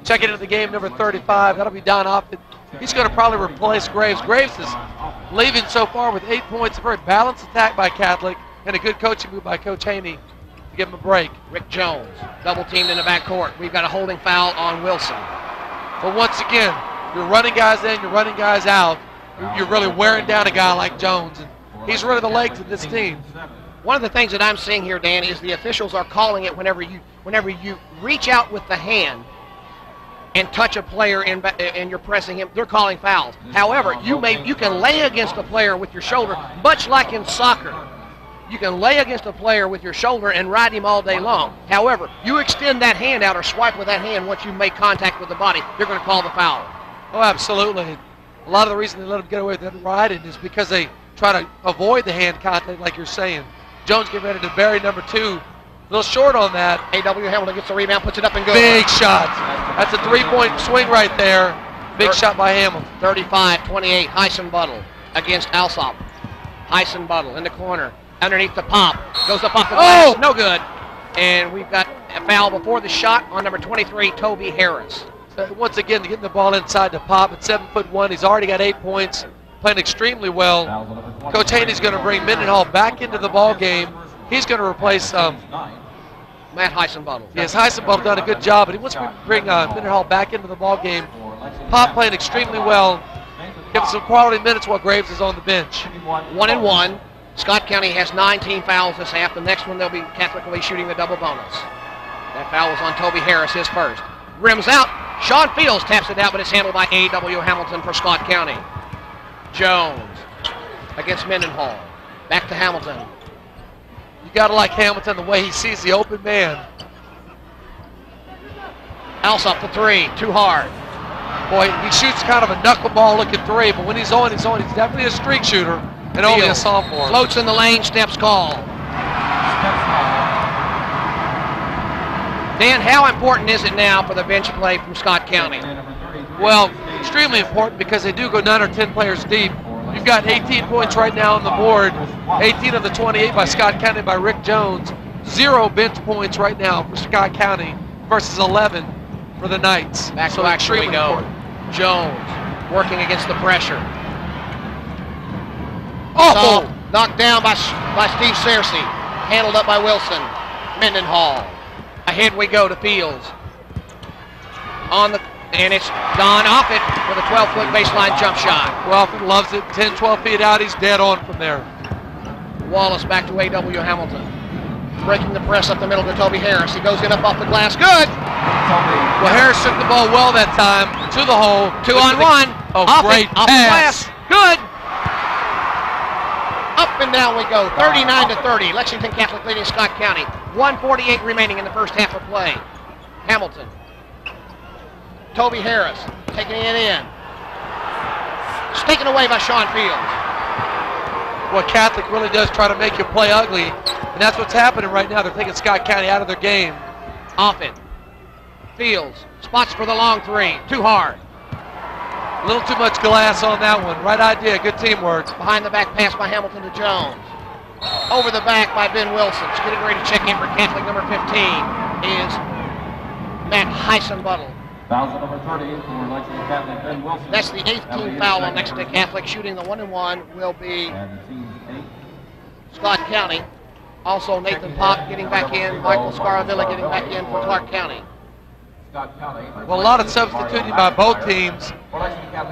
Checking into the game, number 35. That'll be Don Offit. He's going to probably replace Graves. Graves is leaving so far with 8 points. A very balanced attack by Catholic and a good coaching move by Coach Haney to give him a break. Rick Jones, double teamed in the backcourt. We've got a holding foul on Wilson. But once again, You're running guys in, you're running guys out. You're really wearing down a guy like Jones. And he's really the legs of this team. One of the things that I'm seeing here, Dan, is the officials are calling it whenever you reach out with the hand and touch a player and you're pressing him, they're calling fouls. However, you can lay against a player with your shoulder, much like in soccer. You can lay against a player with your shoulder and ride him all day long. However, you extend that hand out or swipe with that hand once you make contact with the body, they're going to call the foul. Oh, absolutely. A lot of the reason they let him get away with that riding is because they try to avoid the hand contact like you're saying. Jones getting ready to bury number 2. A little short on that. A.W. Hamilton gets the rebound, puts it up and goes. Big shot. That's a 3-point swing right there. Big shot by Hamilton. 35-28, Heisenbuttle against Alsop. Heisenbuttle in the corner. Underneath the pop. Goes up off the glass. No good. And we've got a foul before the shot on number 23, Toby Harris. Once again, getting the ball inside the pop at 7'1". He's already got 8 points. Playing extremely well. Coach Haney's going to bring Mendenhall back into the ball game. He's going to replace Matt Heisenbuttle. Yes, Heisenbuttle done a good job, but he wants to bring Mendenhall back into the ball game. Pop playing extremely well. Give him some quality minutes while Graves is on the bench. 1-1. Scott County has 19 fouls this half. The next one, they'll be Catholic will be shooting the double bonus. That foul was on Toby Harris, his first. Rims out. Sean Fields taps it out, but it's handled by A.W. Hamilton for Scott County. Jones against Mendenhall. Back to Hamilton. You got to like Hamilton the way he sees the open man. Alsop for 3. Too hard. Boy, he shoots kind of a knuckleball looking 3, but when he's on, he's on. He's definitely a streak shooter and only a sophomore. Floats in the lane, steps call. Dan, how important is it now for the bench play from Scott County? Well, extremely important because they do go 9 or 10 players deep. You've got 18 points right now on the board, 18 of the 28 by Scott County by Rick Jones. 0 bench points right now for Scott County versus 11 for the Knights. Back to back, here we go. Important. Jones working against the pressure. Oh! Knocked down by Steve Searcy. Handled up by Wilson. Mendenhall. Ahead we go to Fields. And it's Don Offit with a 12-foot baseline jump shot. Well, Offit loves it. 10, 12 feet out. He's dead on from there. Wallace back to A.W. Hamilton. Breaking the press up the middle to Toby Harris. He goes in up off the glass. Good! Well, Harris took the ball well that time. To the hole. 2-on-1. Oh, Offit, great off the pass. glass. Good! Up and down we go. 39-30. Lexington Catholic leading Scott County. 1:48 remaining in the first half of play. Hamilton. Toby Harris taking it in. It's taken away by Sean Fields. Well, Catholic really does try to make you play ugly, and that's what's happening right now. They're taking Scott County out of their game. Offit. Fields. Spots for the long 3. Too hard. A little too much glass on that one. Right idea. Good teamwork. Behind the back pass by Hamilton to Jones. Over the back by Ben Wilson. Just getting ready to check in for Catholic number 15 is Matt Heisenbuttle. Foul number 30 for Lexington Catholic, Ben Wilson. That's the 8th team foul on Lexington Catholic. Shooting the 1-1 will be Scott County. Also Nathan Pop getting back in. Michael Scaravilla getting back in for Clark County. Well, a lot of substituting by both teams.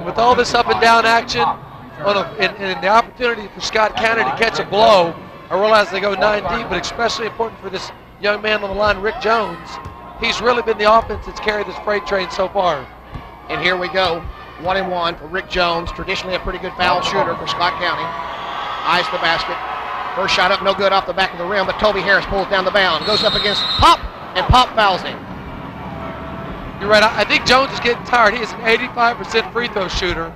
With all this up and down action and the opportunity for Scott County to catch a blow, I realize they go 9 deep, but especially important for this young man on the line, Rick Jones. He's really been the offense that's carried this freight train so far. And here we go. 1-1 for Rick Jones, traditionally a pretty good foul shooter for Scott County. Eyes the basket. First shot up, no good off the back of the rim, but Toby Harris pulls down the bound. Goes up against Pop, and Pop fouls him. You're right. I think Jones is getting tired. He is an 85% free throw shooter.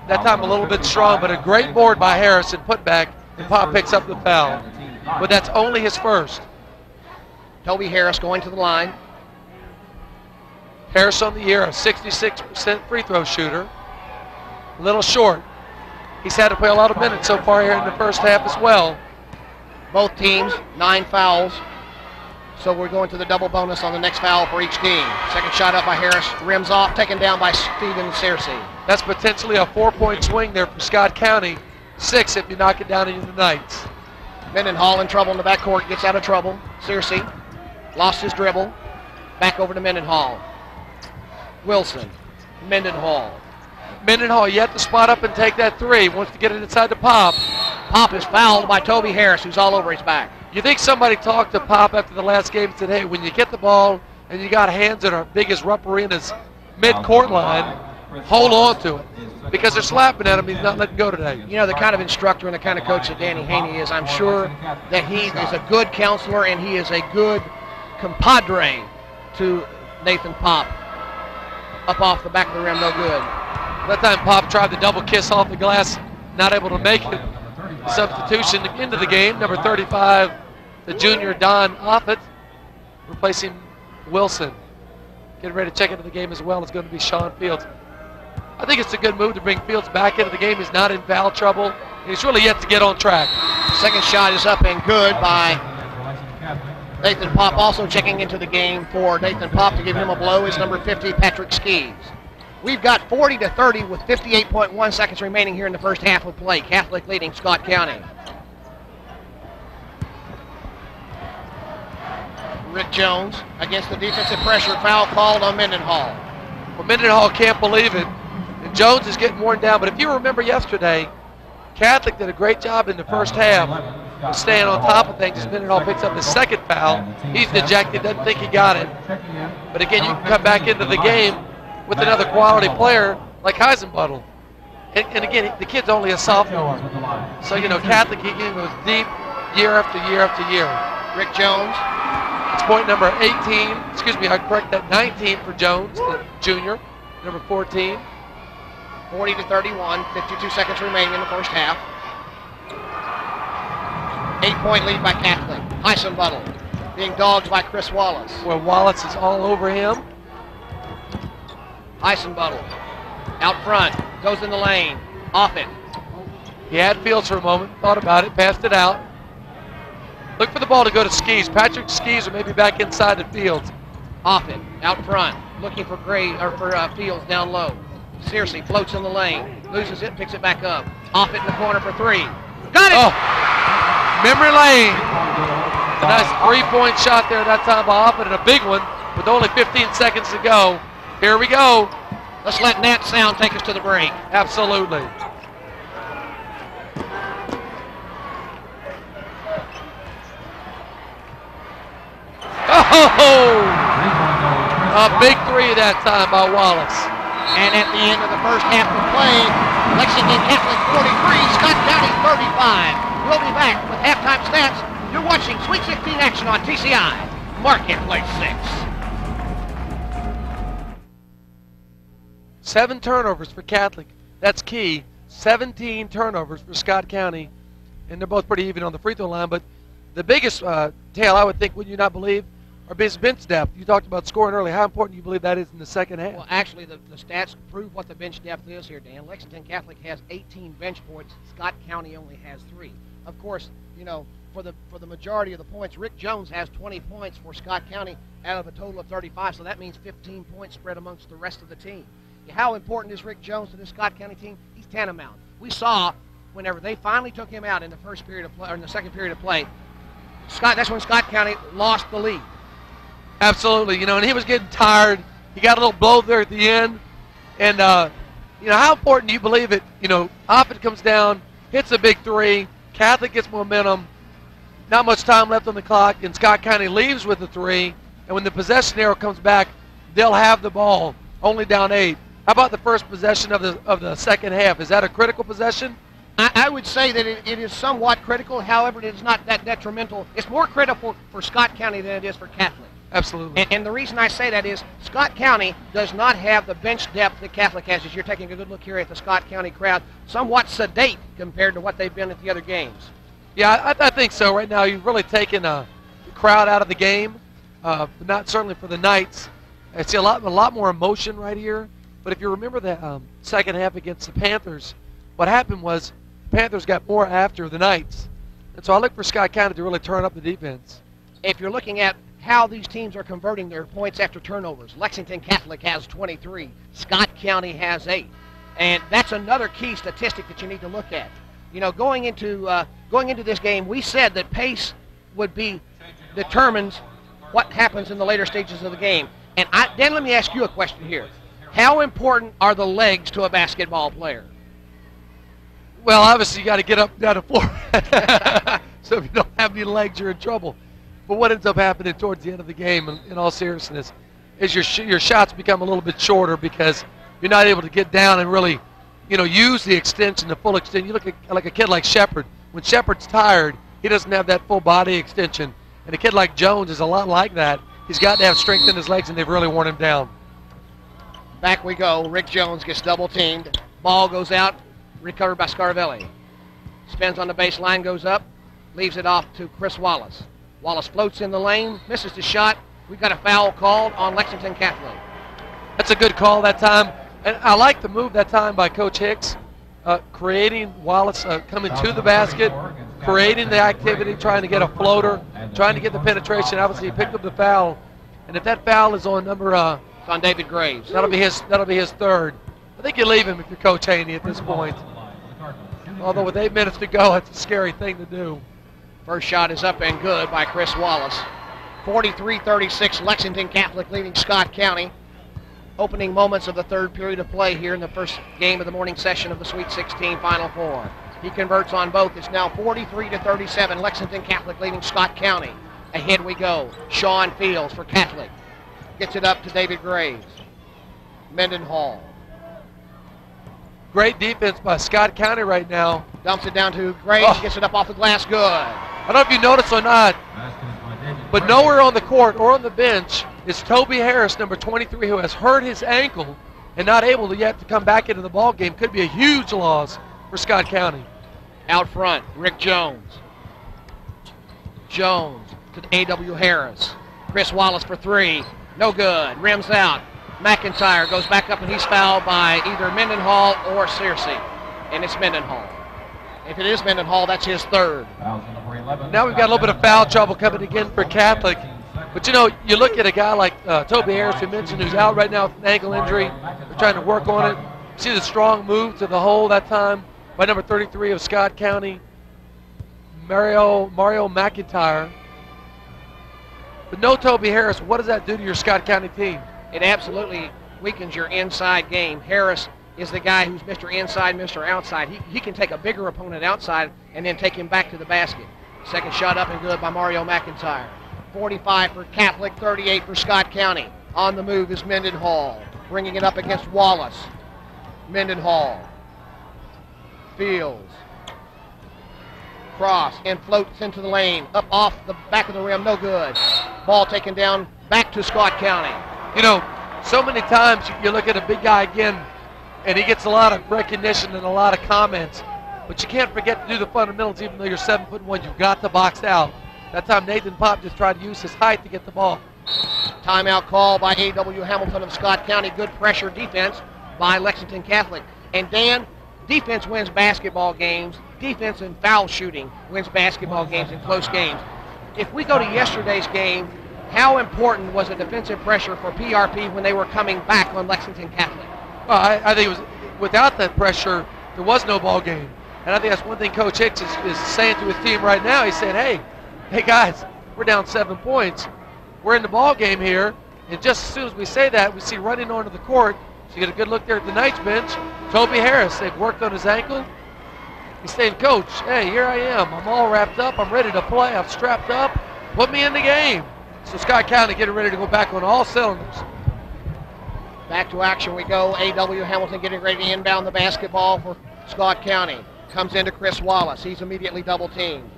That time a little bit strong, but a great board by Harris and put back, and Pop picks up the foul. But that's only his first. Toby Harris going to the line. Harris on the year, a 66% free throw shooter. A little short. He's had to play a lot of minutes so far here in the first half as well. Both teams, 9 fouls. So we're going to the double bonus on the next foul for each team. Second shot up by Harris, rims off, taken down by Steven Searcy. That's potentially a 4-point swing there for Scott County. 6 if you knock it down into the Knights. Mendenhall in trouble in the backcourt, gets out of trouble. Searcy lost his dribble. Back over to Mendenhall. Wilson, Mendenhall. Mendenhall yet to spot up and take that three. Wants to get it inside to Pop. Pop is fouled by Toby Harris, who's all over his back. You think somebody talked to Pop after the last game and said, hey, when you get the ball and you got hands that are big as Rupperin's mid-court line, hold on to it. Because they're slapping at him, he's not letting go today. You know, the kind of instructor and the kind of coach that Danny Haney is, I'm sure that he is a good counselor and he is a good compadre to Nathan Pop. Up off the back of the rim, no good. That time Pop tried the double kiss off the glass, not able to make it. Substitution into the game, number 35, the junior Don Offit, replacing Wilson. Getting ready to check into the game as well is going to be Sean Fields. I think it's a good move to bring Fields back into the game. He's not in foul trouble, and he's really yet to get on track. Second shot is up and good by Nathan Pop. Also checking into the game for Nathan Pop to give him a blow is number 50, Patrick Skees. We've got 40-30 with 58.1 seconds remaining here in the first half of play. Catholic leading Scott County. Rick Jones against the defensive pressure. Foul called on Mendenhall. Well, Mendenhall can't believe it. And Jones is getting worn down. But if you remember yesterday, Catholic did a great job in the first half of staying on top of things as Mendenhall picks up his second foul. He's dejected, doesn't think he got it. But again, you can come back into the game with another quality player like Heisenbuttle. And again, the kid's only a sophomore. So, you know, Catholic, he goes deep year after year after year. Rick Jones. It's point number 18. Excuse me, I correct that, 19 for Jones, the junior. Number 14. 40-31, 52 seconds remaining in the first half. 8-point lead by Catholic. Heisenbuttle being dogged by Chris Wallace. Where Wallace is all over him. Heisenbuttle out front, goes in the lane, off it. He had Fields for a moment, thought about it, passed it out. Look for the ball to go to Skees. Patrick Skees or maybe back inside the Fields. Off it, out front, looking for Fields down low. Searcy floats in the lane, loses it, picks it back up. Off it in the corner for three. Got it! Oh, memory lane. A nice three-point shot there that time by Offit, and a big one with only 15 seconds to go. Here we go. Let's let Nat Sound take us to the break. Absolutely. Oh! A big three that time by Wallace. And at the end of the first half of play, Lexington Catholic 43, Scott County 35. We'll be back with halftime stats. You're watching Sweet 16 action on TCI Marketplace 6. 7 turnovers for Catholic. That's key. 17 turnovers for Scott County. And they're both pretty even on the free throw line. But the biggest tale, I would think, would you not believe, are bench depth. You talked about scoring early. How important do you believe that is in the second half? Well, actually, the stats prove what the bench depth is here, Dan. Lexington Catholic has 18 bench points. Scott County only has 3. Of course, you know, for the majority of the points, Rick Jones has 20 points for Scott County out of a total of 35, so that means 15 points spread amongst the rest of the team. How important is Rick Jones to this Scott County team? He's tantamount. We saw whenever they finally took him out in the first period of play, or in the second period of play, that's when Scott County lost the lead. Absolutely, you know, and he was getting tired. He got a little blow there at the end. And, you know, how important do you believe it? You know, Offit comes down, hits a big three, Catholic gets momentum, not much time left on the clock, and Scott County leaves with the three. And when the possession arrow comes back, they'll have the ball, only down 8. How about the first possession of the second half? Is that a critical possession? I would say that it is somewhat critical. However, it is not that detrimental. It's more critical for Scott County than it is for Catholic. Absolutely. And the reason I say that is Scott County does not have the bench depth that Catholic has. As you're taking a good look here at the Scott County crowd, somewhat sedate compared to what they've been at the other games. Yeah, I think so. Right now, you've really taken the crowd out of the game, but not certainly for the Knights. I see a lot more emotion right here. But if you remember the second half against the Panthers, what happened was the Panthers got more after the Knights. And so I look for Scott County to really turn up the defense. If you're looking at how these teams are converting their points after turnovers, Lexington Catholic has 23. Scott County has 8. And that's another key statistic that you need to look at. You know, going into this game, we said that pace would be determines what happens in the later stages of the game. And Dan, let me ask you a question here. How important are the legs to a basketball player? Well, obviously you got to get up and down the floor. So if you don't have any legs, you're in trouble. But what ends up happening towards the end of the game, in all seriousness, is your shots become a little bit shorter because you're not able to get down and really, use the extension, the full extension. You look at like a kid like Shepard. When Shepard's tired, he doesn't have that full body extension. And a kid like Jones is a lot like that. He's got to have strength in his legs, and they've really worn him down. Back we go. Rick Jones gets double-teamed. Ball goes out, recovered by Scarvelli. Spins on the baseline, goes up, leaves it off to Chris Wallace. Wallace floats in the lane, misses the shot. We've got a foul called on Lexington Catholic. That's a good call that time. And I like the move that time by Coach Hicks, creating Wallace coming to the basket, creating the activity, trying to get a floater, trying to get the penetration. Obviously, he picked up the foul. And if that foul is on number it's on David Graves. That'll be his third. I think you leave him if you're Coach Haney at this point. Although with 8 minutes to go, it's a scary thing to do. First shot is up and good by Chris Wallace. 43-36, Lexington Catholic leading Scott County. Opening moments of the third period of play here in the first game of the morning session of the Sweet 16 Final Four. He converts on both. It's now 43-37, Lexington Catholic leading Scott County. Ahead we go. Sean Fields for Catholic. Gets it up to David Graves. Mendenhall. Great defense by Scott County right now. Dumps it down to Graves. Gets it up off the glass. Good. I don't know if you noticed or not, but nowhere on the court or on the bench is Toby Harris, number 23, who has hurt his ankle and not able to yet to come back into the ball game. Could be a huge loss for Scott County. Out front, Rick Jones. Jones to A.W. Harris. Chris Wallace for three. No good. Rims out. McIntyre goes back up and he's fouled by either Mendenhall or Searcy. And it's Mendenhall. If it is Mendenhall, that's his third. Now we've got a little bit of foul trouble coming again for Catholic. But you look at a guy like Toby Harris, we mentioned, who's out right now with an ankle injury. They're trying to work on it. See the strong move to the hole that time by number 33 of Scott County, Mario McIntyre. But no Toby Harris, what does that do to your Scott County team? It absolutely weakens your inside game. Harris is the guy who's Mr. Inside, Mr. Outside. He can take a bigger opponent outside and then take him back to the basket. Second shot up and good by Mario McIntyre. 45 for Catholic, 38 for Scott County. On the move is Mendenhall, bringing it up against Wallace. Mendenhall. Fields. Cross and floats into the lane. Up off the back of the rim, no good. Ball taken down, back to Scott County. So many times you look at a big guy again, and he gets a lot of recognition and a lot of comments. But you can't forget to do the fundamentals, even though you're 7'1", you've got to box out. That time Nathan Pop just tried to use his height to get the ball. Timeout call by A.W. Hamilton of Scott County. Good pressure defense by Lexington Catholic. And Dan, defense wins basketball games. Defense and foul shooting wins basketball games in close games. If we go to yesterday's game, how important was the defensive pressure for PRP when they were coming back on Lexington Catholic? Well, I think it was without that pressure, there was no ball game. And I think that's one thing Coach Hicks is saying to his team right now. He's saying, hey guys, we're down 7 points. We're in the ball game here. And just as soon as we say that, we see running onto the court. So you get a good look there at the Knights bench. Toby Harris, they've worked on his ankle. He's saying, Coach, hey, here I am. I'm all wrapped up. I'm ready to play. I'm strapped up. Put me in the game. So Scott County getting ready to go back on all cylinders. Back to action we go. A.W. Hamilton getting ready to inbound the basketball for Scott County. Comes into Chris Wallace. He's immediately double-teamed.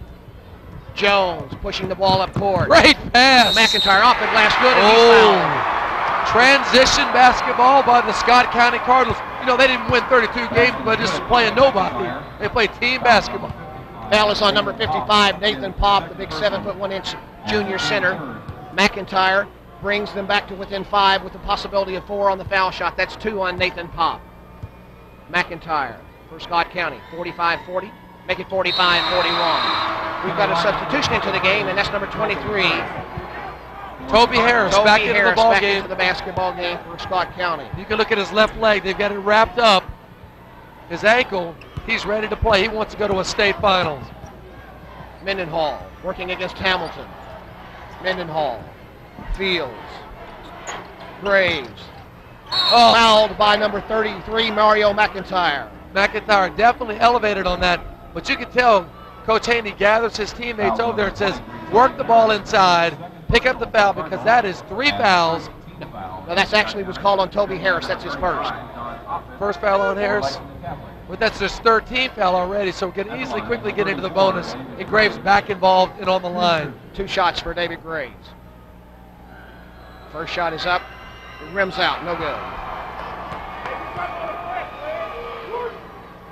Jones pushing the ball up court. Great pass. McIntyre off the glass. Good, and he's fouled. Transition basketball by the Scott County Cardinals. They didn't win 32 games by just playing nobody. They play team basketball. Foul is on number 55, Nathan Pop, the big 7'1" junior center. McIntyre brings them back to within 5 with the possibility of 4 on the foul shot. That's 2 on Nathan Pop. McIntyre for Scott County, 45-40. Make it 45-41. We've got a substitution into the game, and that's number 23. Toby Harris back into the ball back game. Into the basketball game for Scott County. You can look at his left leg. They've got it wrapped up. His ankle, he's ready to play. He wants to go to a state finals. Mendenhall working against Hamilton. Mendenhall. Fields. Graves. Oh, Fouled by number 33, Mario McIntyre. McIntyre definitely elevated on that, but you can tell Coach Haney gathers his teammates over there and says, work the ball inside, pick up the foul, because that is 3 fouls. No, that's actually was called on Toby Harris. That's his first. First foul on Harris. But that's his 13th foul already, so we can easily quickly get into the bonus. And Graves back involved and on the line. 2 shots for David Graves. First shot is up. It rims out. No good.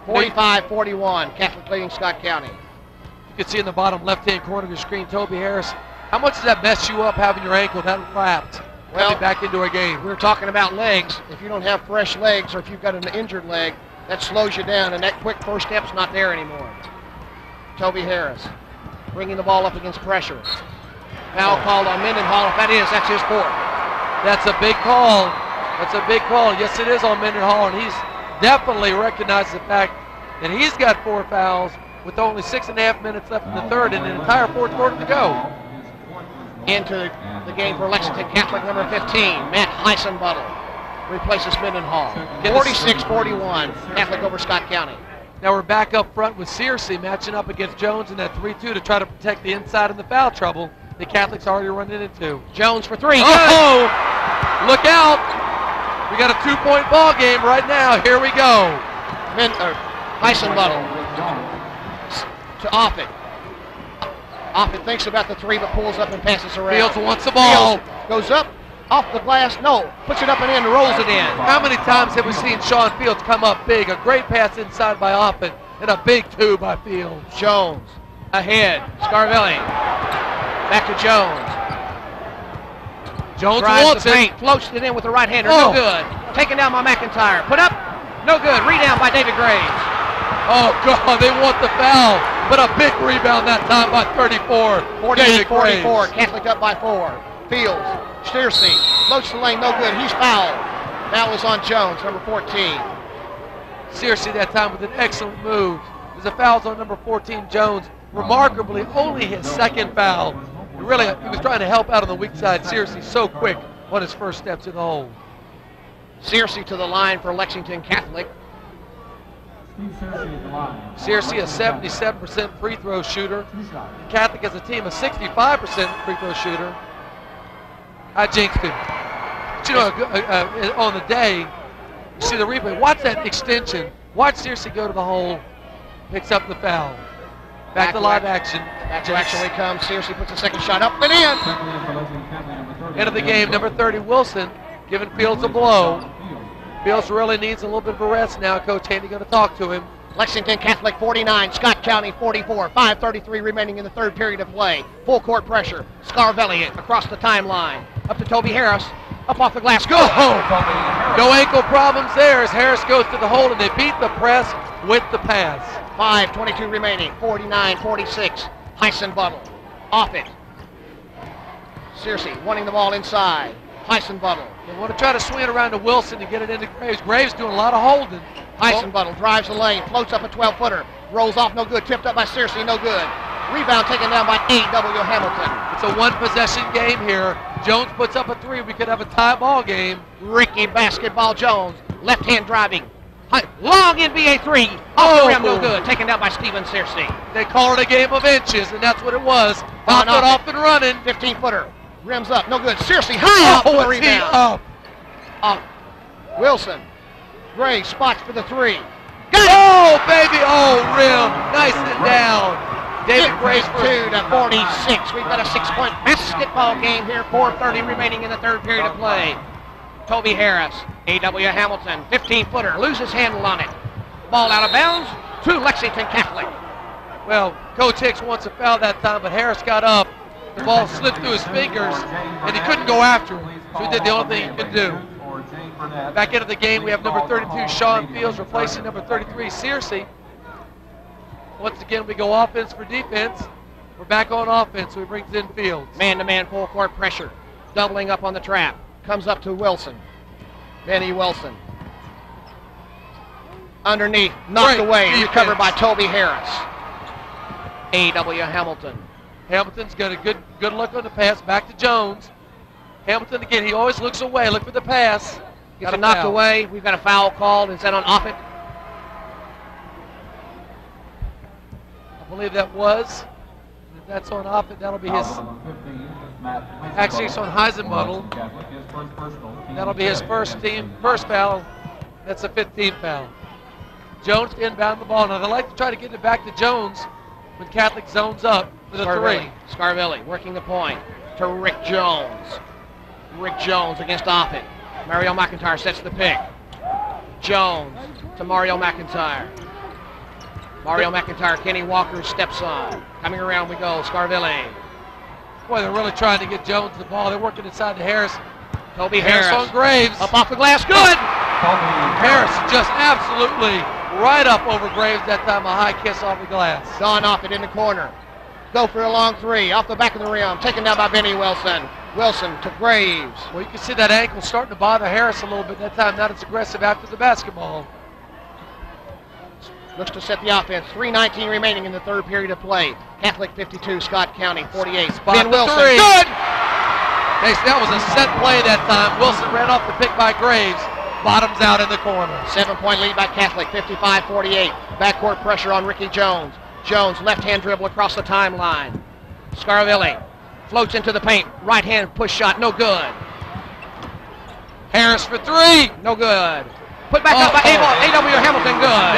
45-41. Catholic leading Scott County. You can see in the bottom left-hand corner of your screen, Toby Harris. How much does that mess you up having your ankle that wrapped? Well, coming back into a game. We were talking about legs. If you don't have fresh legs or if you've got an injured leg, that slows you down, and that quick first step's not there anymore. Toby Harris bringing the ball up against pressure. Foul called on Mendenhall. If that is, that's his fourth. That's a big call. That's a big call. Yes, it is on Mendenhall, and he's definitely recognized the fact that he's got 4 fouls with only 6.5 minutes left in the third and an entire fourth quarter to go. Into the game for Lexington Catholic, number 15, Matt Heisenbuttle replaces Mendenhall. 46-41, Catholic over Scott County. Now we're back up front with Searcy matching up against Jones in that 3-2 to try to protect the inside and the foul trouble the Catholics already running into. Jones for 3. Oh! Look out! We got a 2-point ball game right now. Here we go. Heisenbuttle to Offit. Offit thinks about the 3 but pulls up and passes around. Fields wants the ball. Fields goes up, off the glass, no. Puts it up and in, rolls it in. How many times have we seen Sean Fields come up big? A great pass inside by Offit and a big 2 by Fields. Jones ahead. Scarvelli. Back to Jones. Jones Drives wants the it. paint, floats it in with the right hander. Oh. No good. Taken down by McIntyre. Put up. No good. Rebound by David Graves. Oh, God, they want the foul. But a big rebound that time by 34. 48-44. Catholic up by 4. Fields. Steersey. Floats the lane. No good. He's fouled. That was on Jones, number 14. Searcy that time with an excellent move. There's a foul on number 14, Jones. Remarkably, only his 2nd foul. And really, he was trying to help out on the weak side. Searcy so quick on his first steps in the hole. Searcy to the line for Lexington Catholic. Searcy a 77% free throw shooter. Catholic as a team a 65% free throw shooter. I jinxed him. But you know, on the day, you see the replay. Watch that extension. Watch Searcy go to the hole. Picks up the foul. Back to live action. Back to action we come. Searcy puts the 2nd shot up and in. End of the game, number 30, Wilson, giving Fields a blow. Fields really needs a little bit of a rest now. Coach Haney going to talk to him. Lexington Catholic 49, Scott County 44. 5:33 remaining in the third period of play. Full court pressure. Scarvelli across the timeline. Up to Toby Harris. Up off the glass. Go! No ankle problems there as Harris goes to the hole and they beat the press with the pass. 5:22 remaining. 49-46. Heisenbuttle. Off it. Searcy wanting the ball inside. Heisenbuttle. They want to try to swing it around to Wilson to get it into Graves. Graves doing a lot of holding. Heisenbuttle drives the lane, floats up a 12-footer, rolls off, no good, tipped up by Searcy, no good. Rebound taken down by A.W. Hamilton. It's a 1-possession game here. Jones puts up a 3. We could have a tie ball game. Ricky Basketball Jones, left hand driving. Long NBA 3, off the rim, no good, taken down by Steven Searcy. They call it a game of inches, and that's what it was. Off and running. 15-footer, rims up, no good. Searcy high up for the rebound. Up. Wilson. Gray spots for the 3. Got it! Oh, baby! Oh, rim. Nice and down. David Graves 2-46. We've got a 6-point basketball game here. 4:30 remaining in the third period of play. Toby Harris, A.W. Hamilton, 15-footer, loses handle on it. Ball out of bounds to Lexington Catholic. Well, Coach Hicks wants a foul that time, but Harris got up. The ball slipped through his fingers, and he couldn't go after him. So he did the only thing he could do. Back into the game, we have number 32, Sean Fields, replacing number 33, Searcy. Once again, we go offense for defense. We're back on offense, so he brings in Fields. Man-to-man full court pressure. Doubling up on the trap. Comes up to Wilson. Benny Wilson. Underneath, knocked away, recovered by Toby Harris. A.W. Hamilton. Hamilton's got a good look on the pass, back to Jones. Hamilton again, he always looks away, look for the pass. Gets it knocked away. We've got a foul called. Is that on Offit? I believe that was. If that's on Offit, that'll be his. Actually, it's on Heisenbuttle. That'll be his first foul. That's a 15th foul. Jones to inbound the ball. Now, they like to try to get it back to Jones when Catholic zones up for the three. Scarvelli working the point to Rick Jones. Rick Jones against Offit. Mario McIntyre sets the pick. Jones to Mario McIntyre. Mario McIntyre, Kenny Walker steps on. Coming around we go, Scarvelli. Boy, they're really trying to get Jones the ball. They're working inside to Harris. Toby Harris on Graves. Up off the glass, good! Harris just absolutely right up over Graves that time, a high kiss off the glass. Don Offit in the corner. Go for a long three, off the back of the rim. Taken down by Benny Wilson. Wilson to Graves. Well, you can see that ankle starting to bother Harris a little bit that time, not as aggressive after the basketball. Looks to set the offense. 3:19 remaining in the third period of play. Catholic 52, Scott County 48. Ben Wilson. Three. Good! That was a set play that time. Wilson ran off the pick by Graves. Bottoms out in the corner. 7-point lead by Catholic, 55-48. Backcourt pressure on Ricky Jones. Jones, left-hand dribble across the timeline. Scarvelli floats into the paint. Right-hand push shot, no good. Harris for three. No good. Put back up by A.W. Hamilton, good.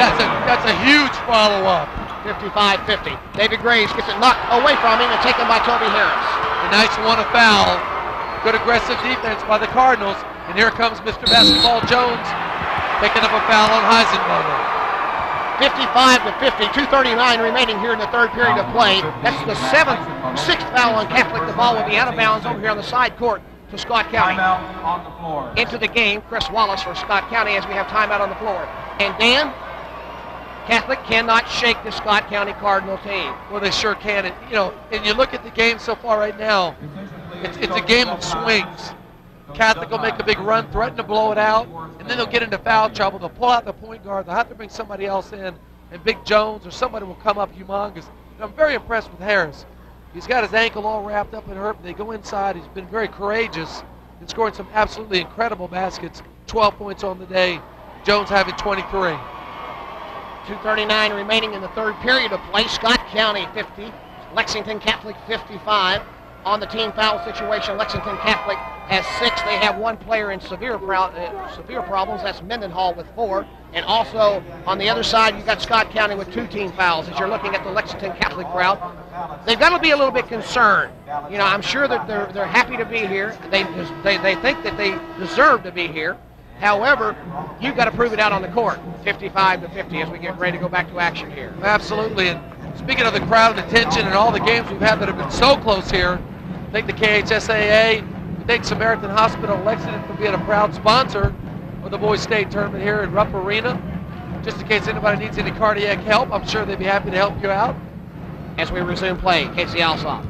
That's a huge follow-up. 55-50. David Graves gets it knocked away from him and taken by Toby Harris. The Knights won a foul. Good aggressive defense by the Cardinals. And here comes Mr. Basketball Jones picking up a foul on Heisenberger. 55-50, 2:39 remaining here in the third period of play. That's the sixth foul on Catholic. The ball will be out of bounds over here on the side court to Scott County. Timeout on the floor. Into the game, Chris Wallace for Scott County as we have timeout on the floor. And Dan, Catholic cannot shake the Scott County Cardinal team. Well, they sure can. And, and you look at the game so far right now, it's a game of swings. Catholic will make a big run, threaten to blow it out, and then they'll get into foul trouble. They'll pull out the point guard. They'll have to bring somebody else in, and Big Jones or somebody will come up humongous. And I'm very impressed with Harris. He's got his ankle all wrapped up and hurt. They go inside. He's been very courageous and scoring some absolutely incredible baskets. 12 points on the day. Jones having 23. 2:39 remaining in the third period of play. Scott County 50, Lexington Catholic 55. On the team foul situation, Lexington Catholic has 6. They have one player in severe problems. That's Mendenhall with 4. And also on the other side, you've got Scott County with 2 team fouls. As you're looking at the Lexington Catholic crowd, they've got to be a little bit concerned. I'm sure that they're happy to be here. They think that they deserve to be here. However, you've got to prove it out on the court. 55-50 as we get ready to go back to action here. Absolutely. And speaking of the crowd and attention and all the games we've had that have been so close here, I thank the KHSAA, we thank Samaritan Hospital Lexington for being a proud sponsor of the boys state tournament here in Rupp Arena. Just in case anybody needs any cardiac help, I'm sure they'd be happy to help you out. As we resume play, Casey Alsop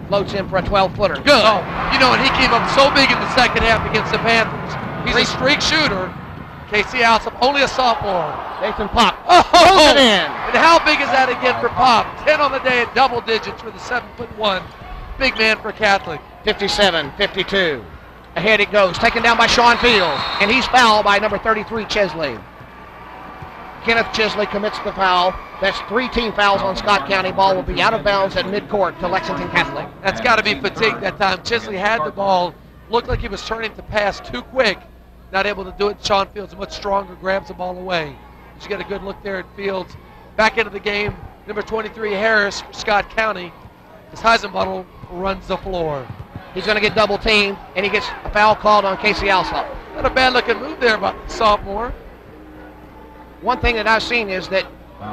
floats in for a 12-footer. Good. Oh, and he came up so big in the second half against the Panthers. He's a streak shooter. Casey Alsop, only a sophomore. Nathan Pop. Oh! It in. And how big is that again for Pop? 10 on the day at double digits for the 7'1". Big man for Catholic. 57-52. Ahead it goes. Taken down by Sean Fields. And he's fouled by number 33, Chesley. Kenneth Chesley commits the foul. That's 3 team fouls on Scott County. Ball will be out of bounds at midcourt to Lexington Catholic. That's got to be fatigue that time. Chesley had the ball. Looked like he was turning to pass too quick. Not able to do it. Sean Fields, much stronger, grabs the ball away. Just get a good look there at Fields. Back into the game, number 23, Harris for Scott County. As Heisenbuttle runs the floor. He's going to get double teamed, and he gets a foul called on Casey Alsop. Not a bad looking move there by the sophomore. One thing that I've seen is that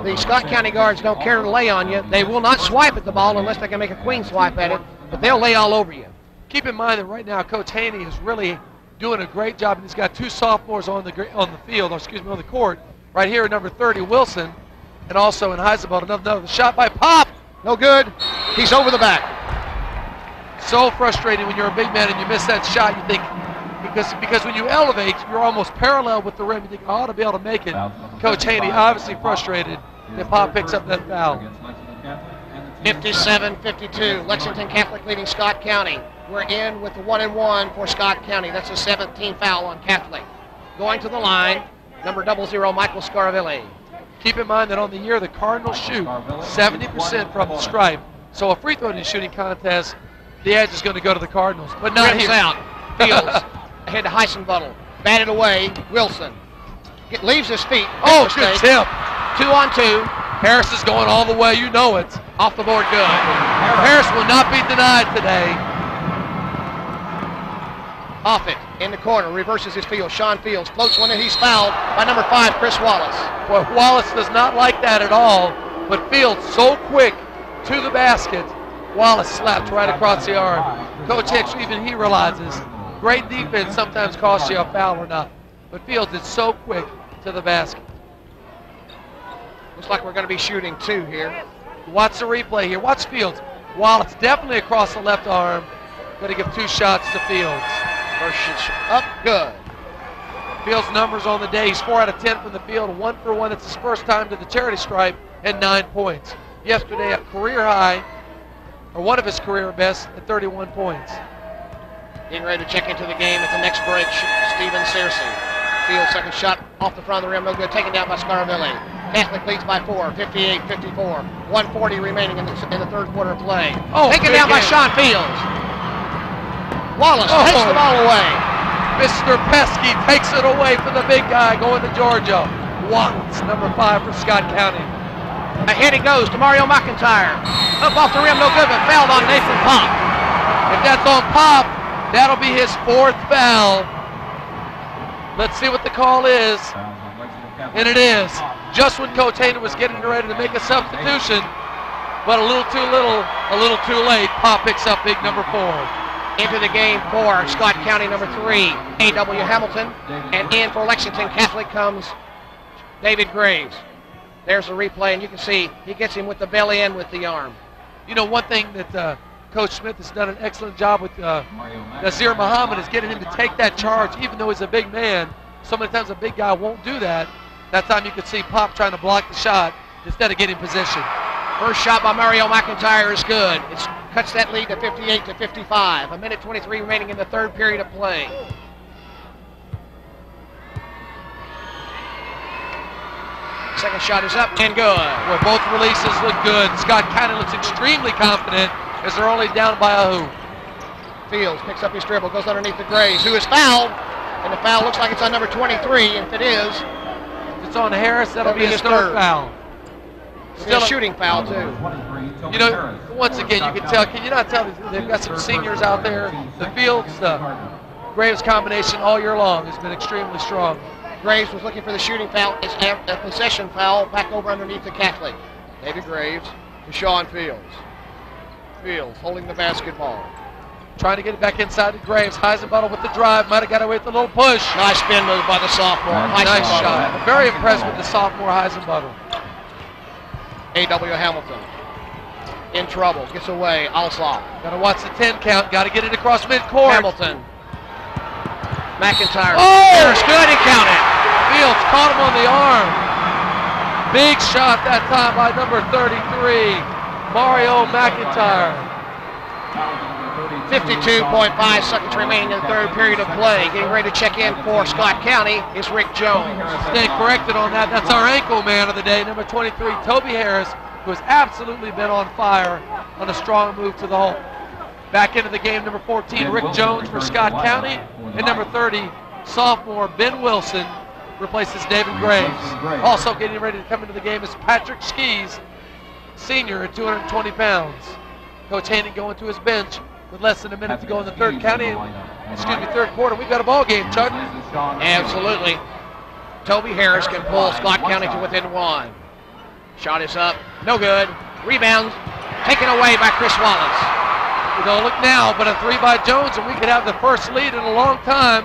the Scott County guards don't care to lay on you. They will not swipe at the ball unless they can make a queen swipe at it, but they'll lay all over you. Keep in mind that right now Coach Haney is really doing a great job, and he's got 2 sophomores on the field, on the court. Right here, number 30, Wilson, and also in Heisenbuttle, another shot by Pop. No good. He's over the back. So frustrating when you're a big man and you miss that shot. You think, because when you elevate, you're almost parallel with the rim. You think, I ought to be able to make it. Coach Haney obviously frustrated that Pop picks up that foul. 57-52. Lexington Catholic leading Scott County. we're in with the 1-1 for Scott County. That's a 17th foul on Catholic. Going to the line, number 00, Michael Scaravilli. Keep in mind that on the year, the Cardinals shoot 70% from the stripe. So a free throw shooting contest, the edge is going to go to the Cardinals. But not Rims here. out. Fields ahead to Heisenbuttle. Batted away. Wilson leaves his feet. Oh, good tip. 2-on-2. Harris is going all the way. You know it. Off the board, good. Harris will not be denied today. Off it, in the corner, reverses his field. Sean Fields floats one, and he's fouled by number 5, Chris Wallace. Well, Wallace does not like that at all, but Fields so quick to the basket. Wallace slapped right across the arm. Coach Hicks, even he realizes great defense sometimes costs you a foul or not. But Fields is so quick to the basket. Looks like we're going to be shooting 2 here. Watch the replay here. Watch Fields. Wallace definitely across the left arm. Going to give 2 shots to Fields. First shot up, good. Fields' numbers on the day. He's 4 out of 10 from the field, 1 for 1. It's his first time to the charity stripe, and 9 points. Yesterday, a career high, or one of his career best, at 31 points. Getting ready to check into the game at the next break, Steven Searcy. Fields' second shot off the front of the rim, no good. Taken down by Scaravilli. Catholic leads by 4, 58-54. 1:40 remaining in the third quarter of play. Oh, taken down by Sean Fields. Wallace takes the ball away. Mr. Pesky takes it away from the big guy going to Georgia. Wallace, number 5 for Scott County. Ahead he goes to Mario McIntyre. Up off the rim, no good, but fouled on Nathan Pop. If that's on Pop, that'll be his 4th foul. Let's see what the call is. And it is. Just when Coach Hayden was getting ready to make a substitution, but a little too little, a little too late. Pop picks up big number 4. Into the game for Scott County, number 3, A.W. Hamilton. And in for Lexington Catholic comes David Graves. There's the replay, and you can see he gets him with the belly and with the arm. You know, one thing that Coach Smith has done an excellent job with Nazir Muhammad is getting him to take that charge, even though he's a big man. So many times a big guy won't do that. That time you could see Pop trying to block the shot instead of getting position. First shot by Mario McIntyre is good. It cuts that lead to 58-55. 1:23 remaining in the third period of play. Second shot is up and good. Well, both releases look good. Scott County looks extremely confident as they're only down by a hoop. Fields picks up his dribble, goes underneath the Graves, who is fouled. And the foul looks like it's on number 23, and if it is, if it's on Harris, that'll be his third foul. Still a shooting foul, too. You know, once again, you can tell, can you not tell they've got some seniors out there? The Fields, the Graves combination all year long has been extremely strong. Graves was looking for the shooting foul. It's a possession foul back over underneath the Catholic. David Graves to Sean Fields. Fields holding the basketball. Trying to get it back inside to Graves. Heisenbuttle with the drive. Might have got away with a little push. Nice spin move by the sophomore. Nice shot. I'm very impressed with the sophomore Heisenbuttle. A.W. Hamilton in trouble. Gets away. Alsop. Got to watch the 10 count. Got to get it across midcourt. Hamilton. McIntyre. Oh! There's good. He counted. Fields caught him on the arm. Big shot that time by number 33, Mario McIntyre. 52.5 seconds remaining in the third period of play. Getting ready to check in for Scott County is Rick Jones. Stay corrected on that. That's our ankle man of the day, number 23, Toby Harris, who has absolutely been on fire on a strong move to the hole. Back into the game, number 14, Rick Jones for Scott County, and number 30, sophomore Ben Wilson replaces David Graves. Also getting ready to come into the game is Patrick Skis, senior at 220 pounds. Coach Haney going to his bench with less than a minute to go in the third quarter. We've got a ball game, Chuck. Absolutely. Toby Harris can pull Scott County to within 1. Shot is up. No good. Rebound taken away by Chris Wallace. We don't look now, but a 3 by Jones, and we could have the first lead in a long time.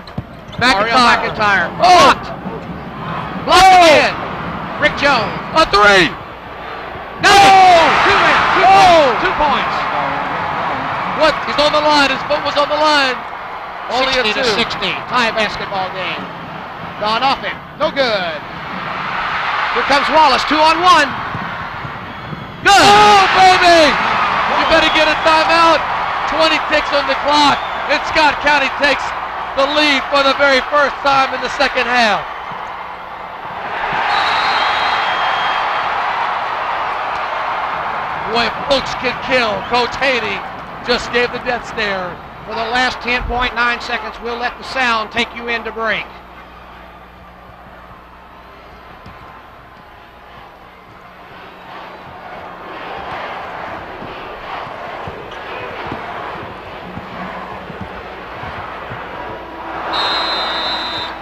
Mario McIntyre. Oh! Blocked again. Rick Jones. A 3! No! 2 points. What? He's on the line. His foot was on the line. Only a 2. 60 tie basketball game. Gone off it. No good. Here comes Wallace. 2-on-1. Good. Oh, baby! You better get a timeout. 20 ticks on the clock, and Scott County takes the lead for the very first time in the second half. Boy, folks can kill. Coach Haney just gave the death stare. For the last 10.9 seconds, we'll let the sound take you into break.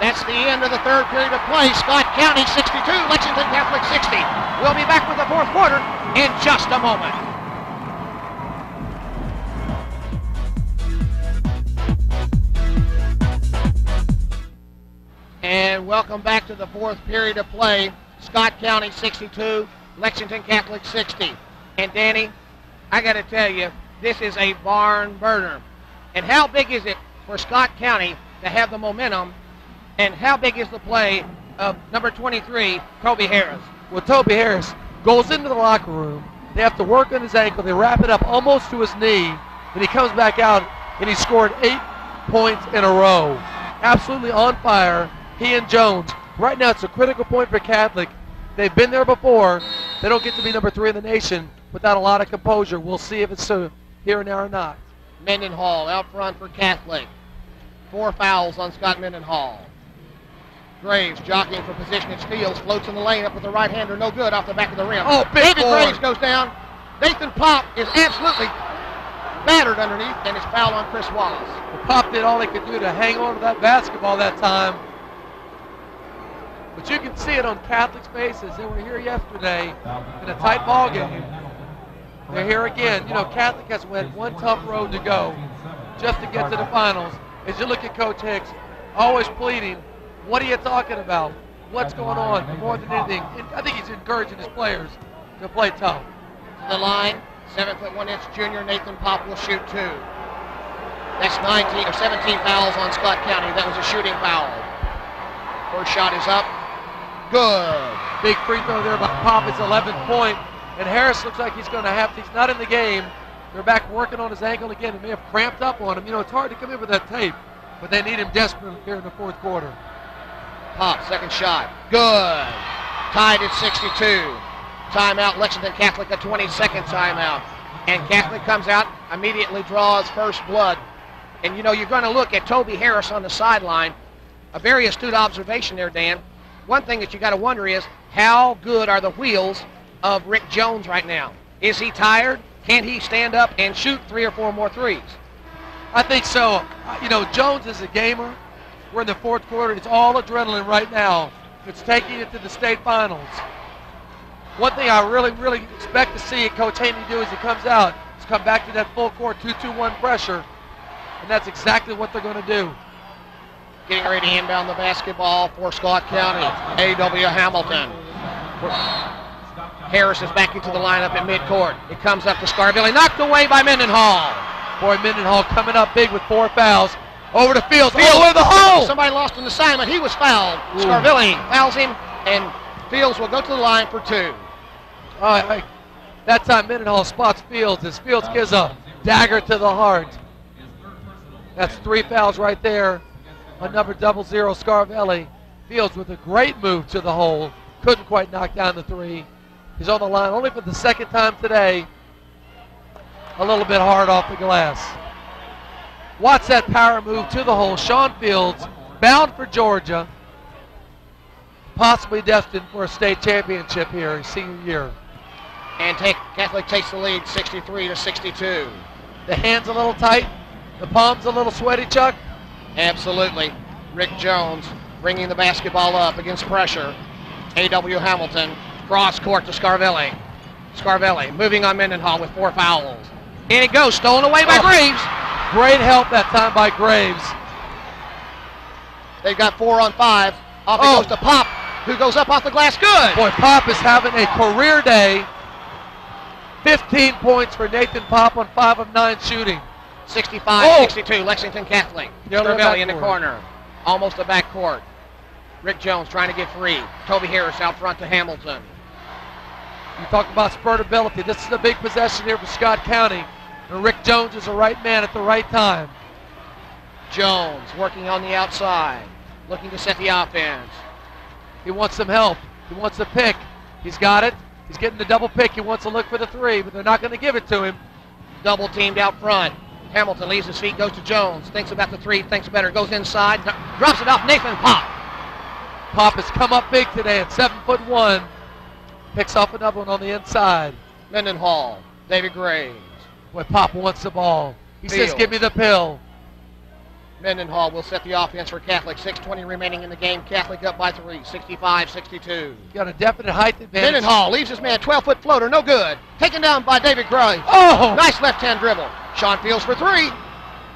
That's the end of the third period of play. Scott County 62, Lexington Catholic 60. We'll be back with the fourth quarter in just a moment. And welcome back to the fourth period of play. Scott County 62, Lexington Catholic 60. And Danny, I got to tell you, this is a barn burner. And how big is it for Scott County to have the momentum? And how big is the play of number 23, Toby Harris? Well, Toby Harris goes into the locker room. They have to work on his ankle. They wrap it up almost to his knee. And he comes back out, and he scored 8 points in a row. Absolutely on fire. He and Jones. Right now, it's a critical point for Catholic. They've been there before. They don't get to be number 3 in the nation without a lot of composure. We'll see if it's so here and now or not. Mendenhall out front for Catholic. 4 fouls on Scott Mendenhall. Graves jockeying for position at Steele, floats in the lane up with the right hander, no good, off the back of the rim. Oh, big David board. Graves goes down. Nathan Pop is absolutely battered underneath, and it's foul on Chris Wallace. Well, Pop did all he could do to hang on to that basketball that time. But you can see it on Catholic's faces. They were here yesterday in a tight ball game. They're here again. You know, Catholic has went one tough road to go just to get to the finals. As you look at Coach Hicks, always pleading, what are you talking about? What's going on? More than anything, I think he's encouraging his players to play tough. To the line, 7'1" junior Nathan Pop will shoot 2. That's 19 or 17 fouls on Scott County. That was a shooting foul. First shot is up. Good. Big free throw there by Pop. It's 11 point. And Harris looks like he's going to have to. He's not in the game. They're back working on his ankle again. It may have cramped up on him. You know, it's hard to come in with that tape, but they need him desperately here in the fourth quarter. Pop, second shot. Good. Tied at 62. Timeout, Lexington Catholic, a 20-second timeout. And Catholic comes out, immediately draws first blood. And, you know, you're going to look at Toby Harris on the sideline. A very astute observation there, Dan. One thing that you got to wonder is, how good are the wheels of Rick Jones right now? Is he tired? Can he stand up and shoot 3 or 4 more threes? I think so. You know, Jones is a gamer. We're in the fourth quarter. It's all adrenaline right now. It's taking it to the state finals. One thing I really expect to see Coach Haney do as he comes out is come back to that full court 2-2-1 pressure, and that's exactly what they're going to do. Getting ready to inbound the basketball for Scott County. A.W. Hamilton. Harris is back into the lineup at midcourt. It comes up to Scarvilli, knocked away by Mendenhall. Boy, Mendenhall coming up big with 4 fouls. Over to Fields. Oh, in the hole! Somebody lost an assignment. He was fouled. Ooh. Scarvilli fouls him, and Fields will go to the line for 2. That time Mendenhall spots Fields as Fields gives a dagger to the heart. That's 3 fouls right there. Another 0-0 Scarvilli. Fields with a great move to the hole. Couldn't quite knock down the 3. He's on the line only for the second time today. A little bit hard off the glass. Watch that power move to the hole. Sean Fields, bound for Georgia, possibly destined for a state championship here his senior year. And Catholic takes the lead 63-62. The hand's a little tight. The palm's a little sweaty, Chuck. Absolutely. Rick Jones bringing the basketball up against pressure. A.W. Hamilton, cross court to Scarvilli. Scarvilli moving on Mendenhall with 4 fouls. In it goes, stolen away by Graves. Great help that time by Graves. They've got 4 on 5. Off it goes to Pop, who goes up off the glass. Good. Boy, Pop is having a career day. 15 points for Nathan Pop on 5 of 9 shooting. 65-62, Lexington Catholic. Yellow Scarvilli in the backcourt. corner. Almost a backcourt. Rick Jones trying to get free. Toby Harris out front to Hamilton. You talk about spurtability. This is a big possession here for Scott County. And Rick Jones is the right man at the right time. Jones working on the outside, looking to set the offense. He wants some help. He wants a pick. He's got it. He's getting the double pick. He wants to look for the three, but they're not going to give it to him. Double teamed out front. Hamilton leaves his feet, goes to Jones, thinks about the three, thinks better, goes inside, drops it off Nathan Pop. Pop has come up big today at 7'1". Picks off another one on the inside. Mendenhall, David Graves. Boy, Pop wants the ball. He says, give me the pill. Mendenhall will set the offense for Catholic. 6:20 remaining in the game. Catholic up by 3, 65-62. Got a definite height advantage. Mendenhall leaves his man, 12-foot floater, no good. Taken down by David Graves. Oh! Nice left-hand dribble. Sean Fields for 3.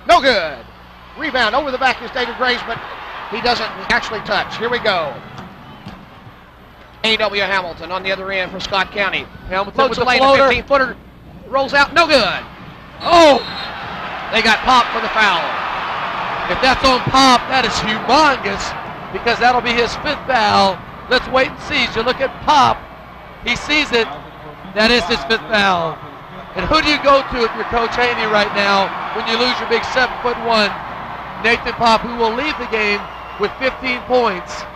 No good. Rebound over the back is David Graves, but he doesn't actually touch. Here we go. A.W. Hamilton on the other end for Scott County. Hamilton Floats with away the to floater. 15-footer. Rolls out, no good. Oh! They got popped for the foul. If that's on Pop, that is humongous because that'll be his 5th foul. Let's wait and see. As you look at Pop, he sees it. That is his 5th foul. And who do you go to if you're Coach Haney right now when you lose your big 7'1" Nathan Pop, who will leave the game with 15 points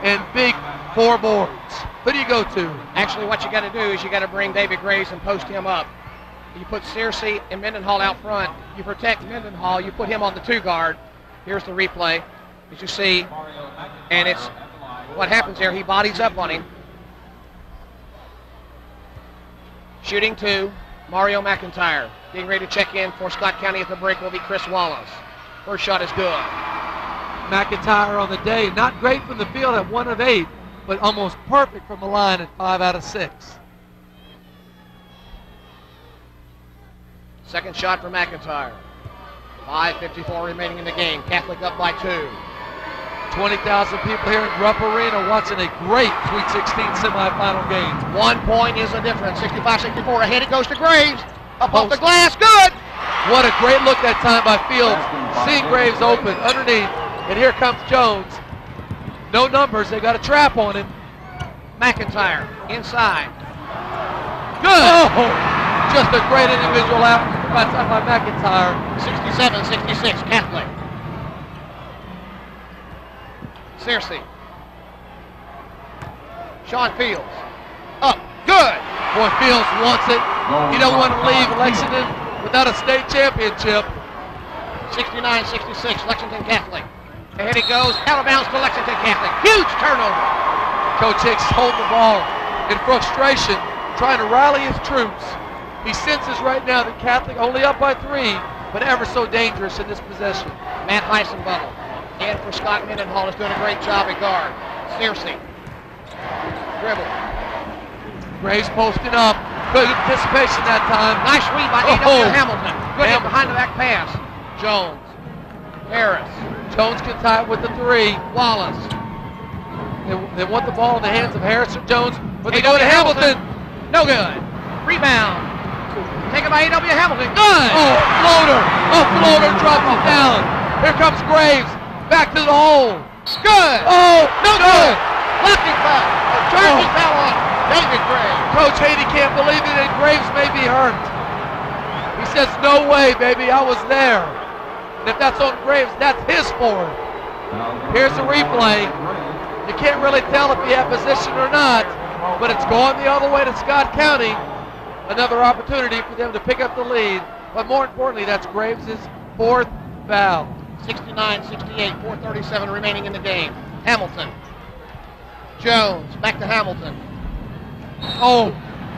and big 4 boards? Who do you go to? Actually, what you got to do is you got to bring David Graves and post him up. You put Searcy and Mendenhall out front. You protect Mendenhall. You put him on the 2 guard. Here's the replay, as you see. And it's what happens there. He bodies up on him. Shooting 2, Mario McIntyre. Getting ready to check in for Scott County at the break will be Chris Wallace. First shot is good. McIntyre on the day. Not great from the field at 1 of 8, but almost perfect from the line at 5 out of 6. Second shot for McIntyre. 5:54 remaining in the game. Catholic up by 2. 20,000 people here at Rupp Arena watching a great Sweet 16 semifinal game. 1 point is the difference. 65-64 ahead. It goes to Graves. Up off the glass. Good. What a great look that time by Fields. Seeing Graves open underneath. And here comes Jones. No numbers. They got a trap on him. McIntyre inside. Good. Oh. Just a great individual effort by McIntyre. 67-66, Catholic. Searcy. Sean Fields. Up. Good. Boy, Fields wants it. You don't want to leave Lexington without a state championship. 69-66, Lexington Catholic. Ahead he goes. Out of bounds to Lexington Catholic. Huge turnover. Coach Hicks holding the ball in frustration, trying to rally his troops. He senses right now that Catholic only up by 3, but ever so dangerous in this possession. Matt Heisenbubble in for Scott Mendenhall is doing a great job at guard. Searcy. Dribble. Graves posting up. Good anticipation that time. Nice read by A.W. Hamilton. Good hit behind the back pass. Jones. Harris. Jones can tie it with the 3. Wallace. They want the ball in the hands of Harris or Jones, but they go to Hamilton. No good. Rebound. Taken by A.W. Hamilton. Good. Oh, floater. A floater drops it down. Here comes Graves. Back to the hole. Good. Oh, no good. Blocking foul. Charging foul on David Graves. Coach Haney can't believe it, and Graves may be hurt. He says, no way, baby. I was there. And if that's on Graves, that's his 4th. Here's the replay. You can't really tell if he had position or not, but it's going the other way to Scott County. Another opportunity for them to pick up the lead. But more importantly, that's Graves' 4th foul. 69-68, 4:37 remaining in the game. Hamilton. Jones, back to Hamilton. Oh,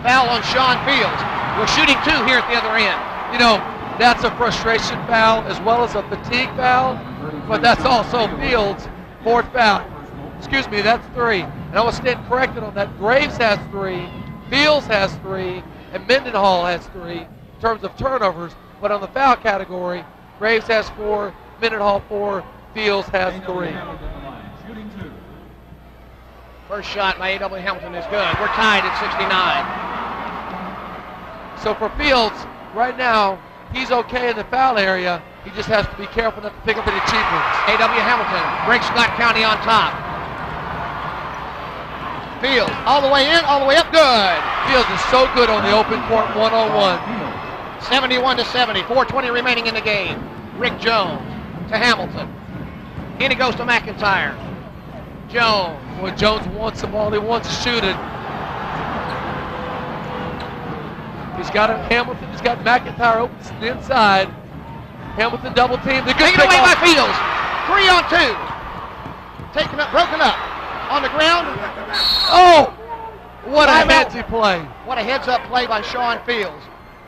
foul on Sean Fields. We're shooting 2 here at the other end. You know, that's a frustration foul as well as a fatigue foul, but that's also Fields' 4th foul. Excuse me, that's 3. And I will stand corrected on that. Graves has 3, Fields has 3, and Mendenhall has 3 in terms of turnovers. But on the foul category, Graves has 4, Mendenhall 4, Fields has 3. First shot by A.W. Hamilton is good. We're tied at 69. So for Fields, right now, he's okay in the foul area. He just has to be careful not to pick up any cheap ones. A.W. Hamilton breaks Scott County on top. Fields all the way in, all the way up, good. Fields is so good on the open court one-on-one. 71-70, 4:20 remaining in the game. Rick Jones to Hamilton. In he goes to McIntyre. Jones. Well, Jones wants the ball. He wants to shoot it. He's got Hamilton. He's got McIntyre open to the inside. Hamilton double team. They're good. Taken away by Fields. 3-on-2. Taken up, broken up. On the ground. Oh! What a Timeout. headsy play. What a heads-up play by Sean Fields.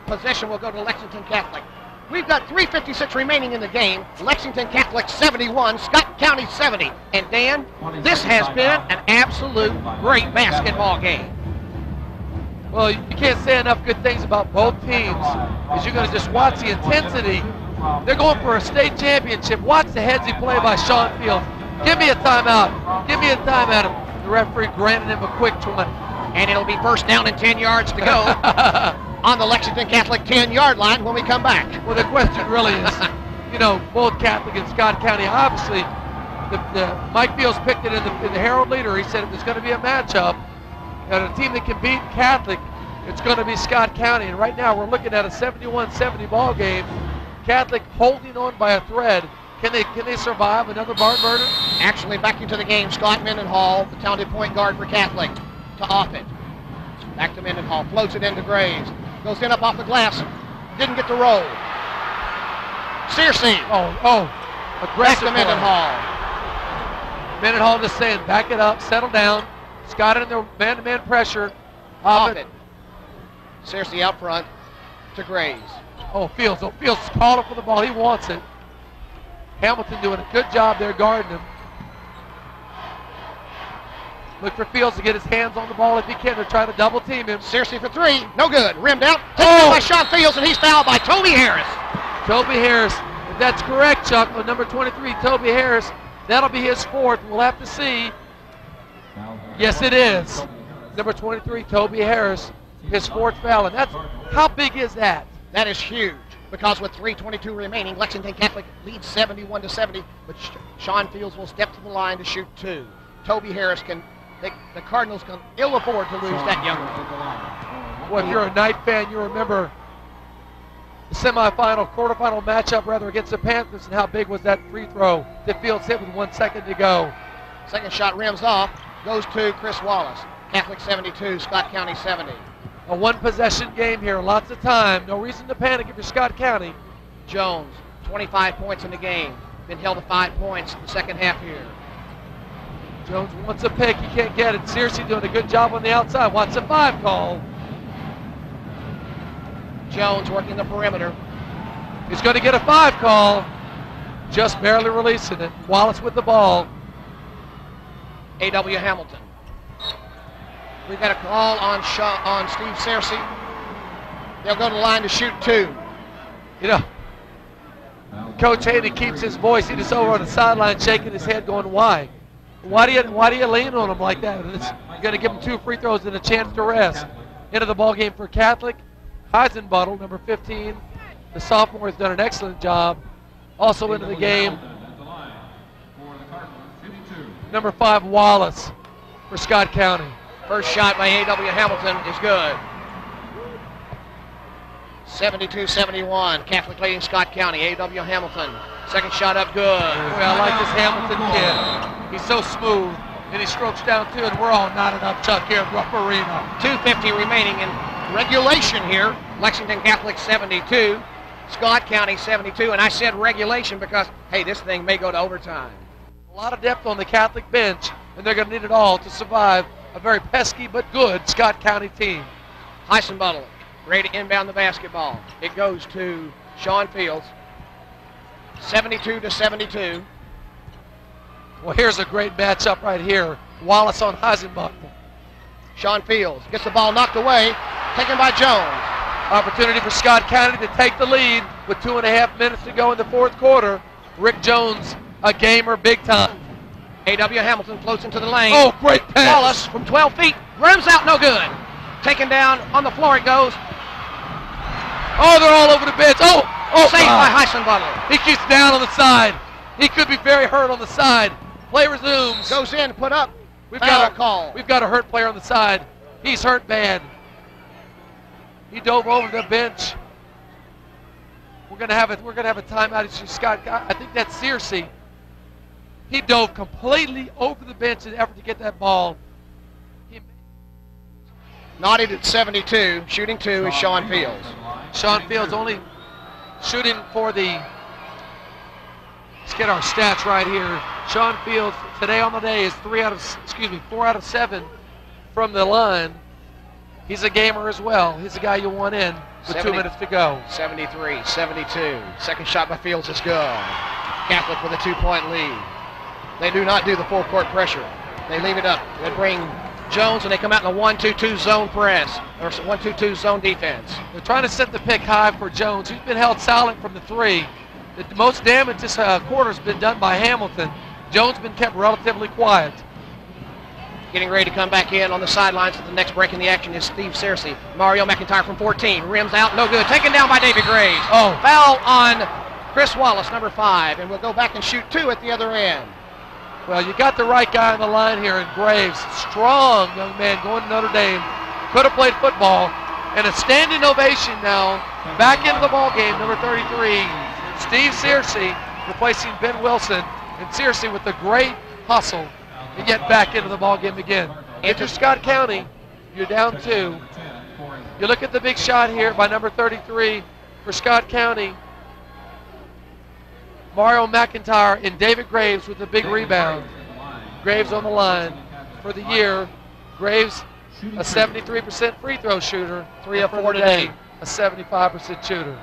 Possession will go to Lexington Catholic. We've got 3:56 remaining in the game. Lexington Catholic 71, Scott County 70. And Dan, this has been an absolute great basketball game. Well, you can't say enough good things about both teams because you're going to just watch the intensity. They're going for a state championship. Watch the headsy play by Sean Fields. Give me a timeout. Give me a timeout. The referee granted him a quick one. And it'll be first down and 10 yards to go on the Lexington Catholic 10-yard line when we come back. Well, the question really is, both Catholic and Scott County, obviously, Mike Fields picked it in the Herald Leader. He said if there's going to be a matchup, and a team that can beat Catholic, it's going to be Scott County. And right now we're looking at a 71-70 ball game. Catholic holding on by a thread. Can they survive another barn burner? Actually, back into the game, Scott Mendenhall, the talented point guard for Catholic, to Offit. Back to Mendenhall, floats it into Graves. Goes in up off the glass. Didn't get the roll. Searcy. Aggressive. Back to Mendenhall. Mendenhall just saying, back it up, settle down. Scott in the man-to-man pressure. Offit. Searcy out front to Graves. Fields called up for the ball. He wants it. Hamilton doing a good job there guarding him. Look for Fields to get his hands on the ball if he can to try to double team him. Searcy for three. No good. Rimmed out. Taken by Sean Fields, and he's fouled by Toby Harris. Toby Harris. If that's correct, Chuck, on number 23, Toby Harris, that'll be his fourth. We'll have to see. Yes, it is. Number 23, Toby Harris, his fourth foul. And how big is that? That is huge because with 3:22 remaining, Lexington Catholic leads 71-70, but Sean Fields will step to the line to shoot two. Toby Harris the Cardinals can ill afford to lose that young one. Well, if you're a Knight fan, you remember the quarterfinal matchup against the Panthers, and how big was that free throw that Fields hit with 1 second to go. Second shot rims off, goes to Chris Wallace. Catholic 72, Scott County 70. A one-possession game here, lots of time. No reason to panic if you're Scott County. Jones, 25 points in the game. Been held to 5 points in the second half here. Jones wants a pick. He can't get it. Searcy doing a good job on the outside. Wants a 5 call. Jones working the perimeter. He's going to get a 5 call. Just barely releasing it. Wallace with the ball. A.W. Hamilton. We've got a call on Steve Searcy. They'll go to the line to shoot two. Coach Haney keeps his voice. He just over on the sideline shaking his head going, why? Why do you lean on him like that? You're going to give him 2 free throws and a chance to rest. Into the ball game for Catholic. Heisenbuttle, number 15. The sophomore has done an excellent job. Also into the game, number 5, Wallace for Scott County. First shot by A.W. Hamilton is good. 72-71, Catholic leading Scott County. A.W. Hamilton, second shot up good. Boy, I like this Hamilton kid. He's so smooth, and he strokes down too, and we're all knotted up, Chuck, here at Rupp Arena. 2:50 remaining in regulation here. Lexington Catholic 72, Scott County 72, and I said regulation because, hey, this thing may go to overtime. A lot of depth on the Catholic bench, and they're going to need it all to survive a very pesky but good Scott County team. Heisenbuttle ready to inbound the basketball. It goes to Sean Fields. 72-72. Well, here's a great matchup right here. Wallace on Heisenbuttle. Sean Fields gets the ball knocked away, taken by Jones. Opportunity for Scott County to take the lead with 2.5 minutes to go in the fourth quarter. Rick Jones, a gamer big time. A.W. Hamilton floats into the lane. Oh, great pass. Wallace from 12 feet, rims out, no good. Taken down, on the floor it goes. Oh, they're all over the bench. Oh, saved by Heisenbuttle. He keeps down on the side. He could be very hurt on the side. Play resumes. Goes in, put up. We've got a hurt player on the side. He's hurt bad. He dove over the bench. We're gonna have a timeout. It's just Scott. I think that's Searcy. He dove completely over the bench in an effort to get that ball. Knotted at 72. Shooting 2 is Sean Fields. Sean Fields only shooting for the. Let's get our stats right here. Sean Fields today on the day is 4 out of 7 from the line. He's a gamer as well. He's the guy you want in with 2 minutes to go. 73, 72. Second shot by Fields is good. Catholic with a 2-point lead. They do not do the full court pressure. They leave it up. They bring Jones and they come out in a 1-2-2 zone press, or 1-2-2 zone defense. They're trying to set the pick high for Jones, who's been held silent from the 3. The most damage this quarter's been done by Hamilton. Jones been kept relatively quiet. Getting ready to come back in on the sidelines for the next break in the action is Steve Searcy. Mario McIntyre from 14. Rims out, no good. Taken down by David Graves. Oh. Foul on Chris Wallace, number 5, and we'll go back and shoot 2 at the other end. Well, you got the right guy on the line here in Graves. Strong young man going to Notre Dame. Could have played football. And a standing ovation now. Back into the ball game, number 33. Steve Searcy replacing Ben Wilson. And Searcy with the great hustle to get back into the ball game again. Enter Scott County. You're down 2. You look at the big shot here by number 33 for Scott County. Mario McIntyre and David Graves with the big rebound. Graves on the line for the year. Graves, a 73% free throw shooter. 3 of 4 today. A 75% shooter.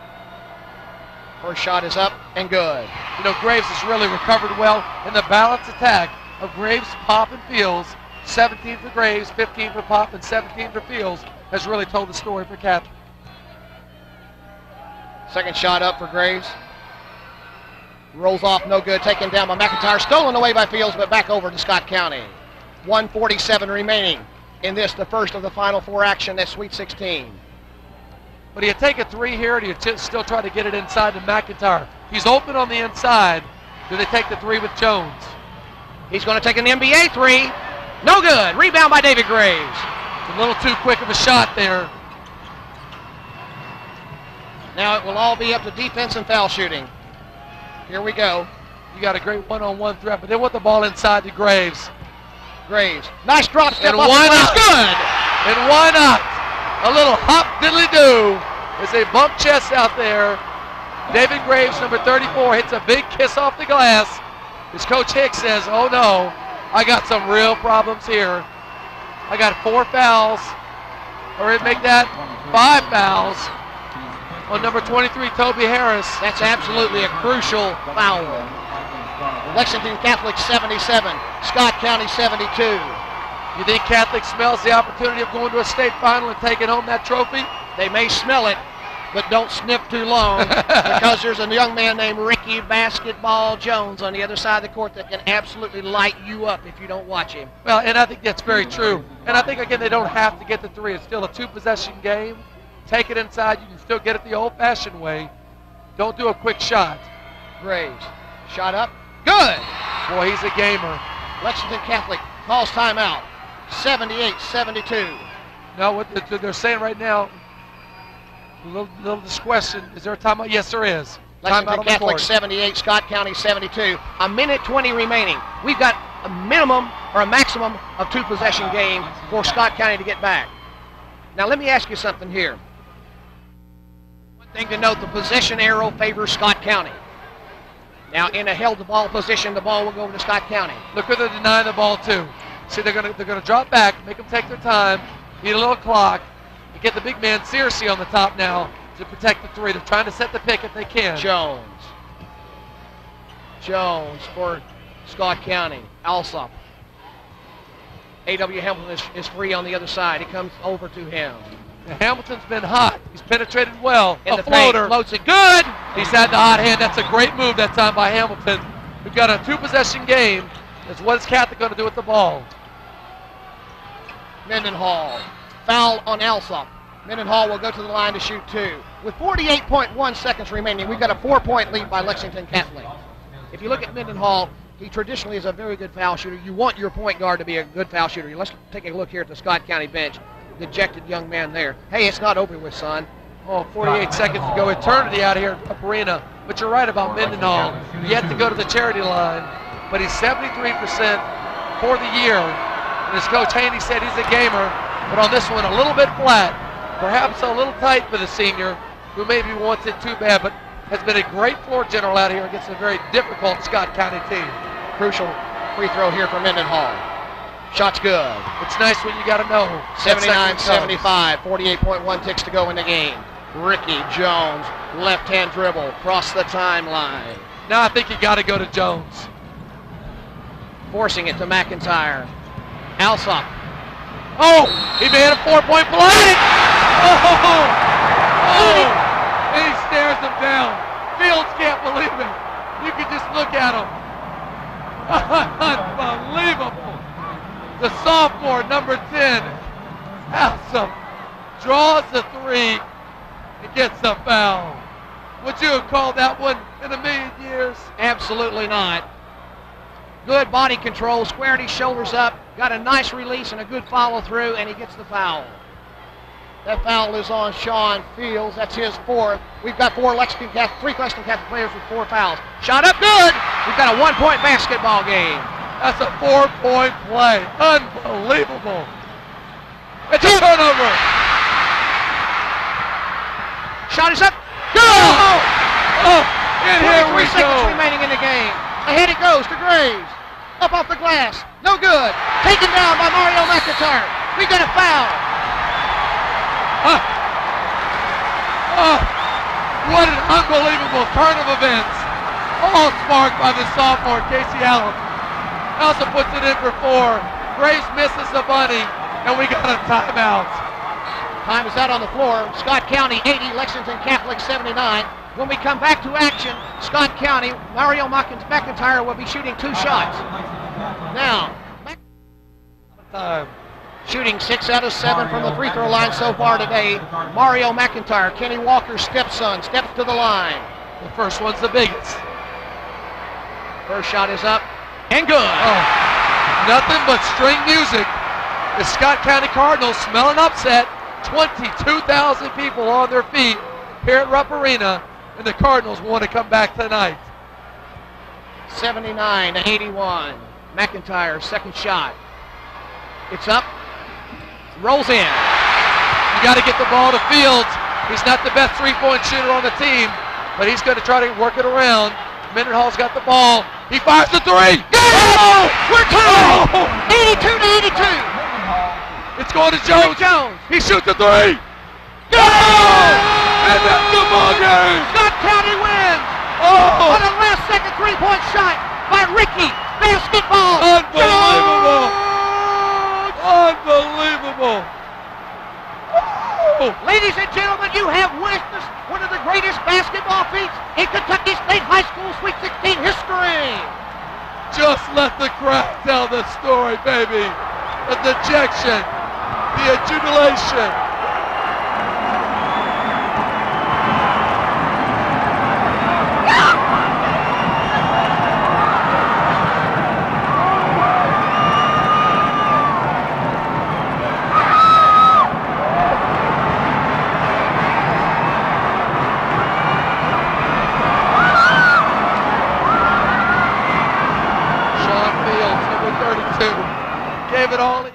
First shot is up and good. You know, Graves has really recovered well in the balanced attack of Graves, Pop, and Fields. 17 for Graves, 15 for Pop, and 17 for Fields has really told the story for Catholic. Second shot up for Graves. Rolls off, no good. Taken down by McIntyre. Stolen away by Fields, but back over to Scott County. 1:47 remaining in this, the first of the Final Four action at Sweet 16. But do you take a 3 here, or do you still try to get it inside to McIntyre? He's open on the inside. Do they take the 3 with Jones? He's going to take an NBA 3. No good. Rebound by David Graves. A little too quick of a shot there. Now it will all be up to defense and foul shooting. Here we go. You got a great one-on-one threat, but they want the ball inside to Graves. Graves. Nice drop step. And why not? Good. And why not? A little hop diddly-do as they bump chest out there. David Graves, number 34, hits a big kiss off the glass. As Coach Hicks says, oh no, I got some real problems here. I got 4 fouls, or it'd make that 5 fouls on number 23, Toby Harris. That's absolutely a crucial foul. Lexington Catholic 77, Scott County 72. You think Catholic smells the opportunity of going to a state final and taking home that trophy? They may smell it, but don't sniff too long because there's a young man named Ricky Basketball Jones on the other side of the court that can absolutely light you up if you don't watch him. Well, and I think that's very true. And I think, again, they don't have to get the 3. It's still a 2-possession game. Take it inside. You can still get it the old-fashioned way. Don't do a quick shot. Graves. Shot up. Good. Boy, he's a gamer. Lexington Catholic calls timeout. 78-72. No, what they're saying right now, a little discretion. Is there a timeout? Yes, there is. Lexington Catholic 78, Scott County 72. A minute 20 remaining. We've got a minimum or a maximum of 2-possession game for Scott County to get back. Now let me ask you something here. One thing to note, the possession arrow favors Scott County. Now in a held the ball position, the ball will go over to Scott County. Look where they're denying the ball too. See, they're gonna drop back, make them take their time, need a little clock, and get the big man Searcy on the top now to protect the 3. They're trying to set the pick if they can. Jones for Scott County. Alsop. A.W. Hamilton is free on the other side. He comes over to him. Now, Hamilton's been hot. He's penetrated well. In a the floater. Paint. Floats it good. He's had the hot hand. That's a great move that time by Hamilton. We've got a 2-possession game. That's what is Catholic going to do with the ball? Mendenhall. Foul on Alsop. Mendenhall will go to the line to shoot 2. With 48.1 seconds remaining, we've got a 4-point lead by Lexington Catholic. If you look at Mendenhall, he traditionally is a very good foul shooter. You want your point guard to be a good foul shooter. Let's take a look here at the Scott County bench. Dejected young man there. Hey, it's not over with, son. Oh, 48 seconds to go. Eternity out here at Arena. But you're right about Mendenhall. Yet to go to the charity line. But he's 73% for the year. And as Coach Haney said, he's a gamer. But on this one, a little bit flat. Perhaps a little tight for the senior, who maybe wants it too bad, but has been a great floor general out here against a very difficult Scott County team. Crucial free throw here for Mendenhall. Shot's good. It's nice when you got to know. 79-75, 48.1 ticks to go in the game. Ricky Jones, left-hand dribble, cross the timeline. Now I think you got to go to Jones. Forcing it to McIntyre. Alsop. Oh, he made a 4-point play. Oh, and he stares him down. Fields can't believe it. You can just look at him. Unbelievable. The sophomore, number 10, Alsop, draws the three and gets the foul. Would you have called that one in a million years? Absolutely not. Good body control, squared his shoulders up, got a nice release and a good follow through, and he gets the foul. That foul is on Sean Fields. That's his fourth. We've got three Lexington Catholic players with 4 fouls. Shot up good. We've got a 1-point basketball game. That's a 4-point play. Unbelievable. It's a turnover. Shot is up. Good. Oh, and here we 23 seconds go. remaining in the game. Ahead it goes to Graves. Up off the glass. No good. Taken down by Mario McIntyre. We got a foul. What an unbelievable turn of events. All sparked by the sophomore, Casey Allen. Also puts it in for 4. Graves misses the bunny, and we got a timeout. Time is out on the floor. Scott County 80, Lexington Catholic 79. When we come back to action, Scott County, Mario McIntyre will be shooting 2 shots. Now, shooting 6 out of 7 from the free throw line so far today. Mario McIntyre, Kenny Walker's stepson, steps to the line. The first one's the biggest. First shot is up and good. Oh, nothing but string music. The Scott County Cardinals smell an upset. 22,000 people on their feet here at Rupp Arena, and the Cardinals want to come back tonight. 79-81. McIntyre's second shot. It's up. Rolls in. You got to get the ball to Fields. He's not the best three-point shooter on the team, but he's going to try to work it around. Mendenhall's got the ball. He fires the three. Oh! We're tied. 82-82. It's going to Jones. He shoots the three. Go! And that's the ball game. Scott County wins. Oh! On a last-second three-point shot by Ricky. Basketball. Unbelievable. Jones! Unbelievable. Oh! Ladies and gentlemen, you have witnessed one of the greatest basketball feats in Kentucky State High School Sweet 16 history. Just let the crowd tell the story, baby. The dejection, the adjubilation. Sean Fields, number 32, gave it all.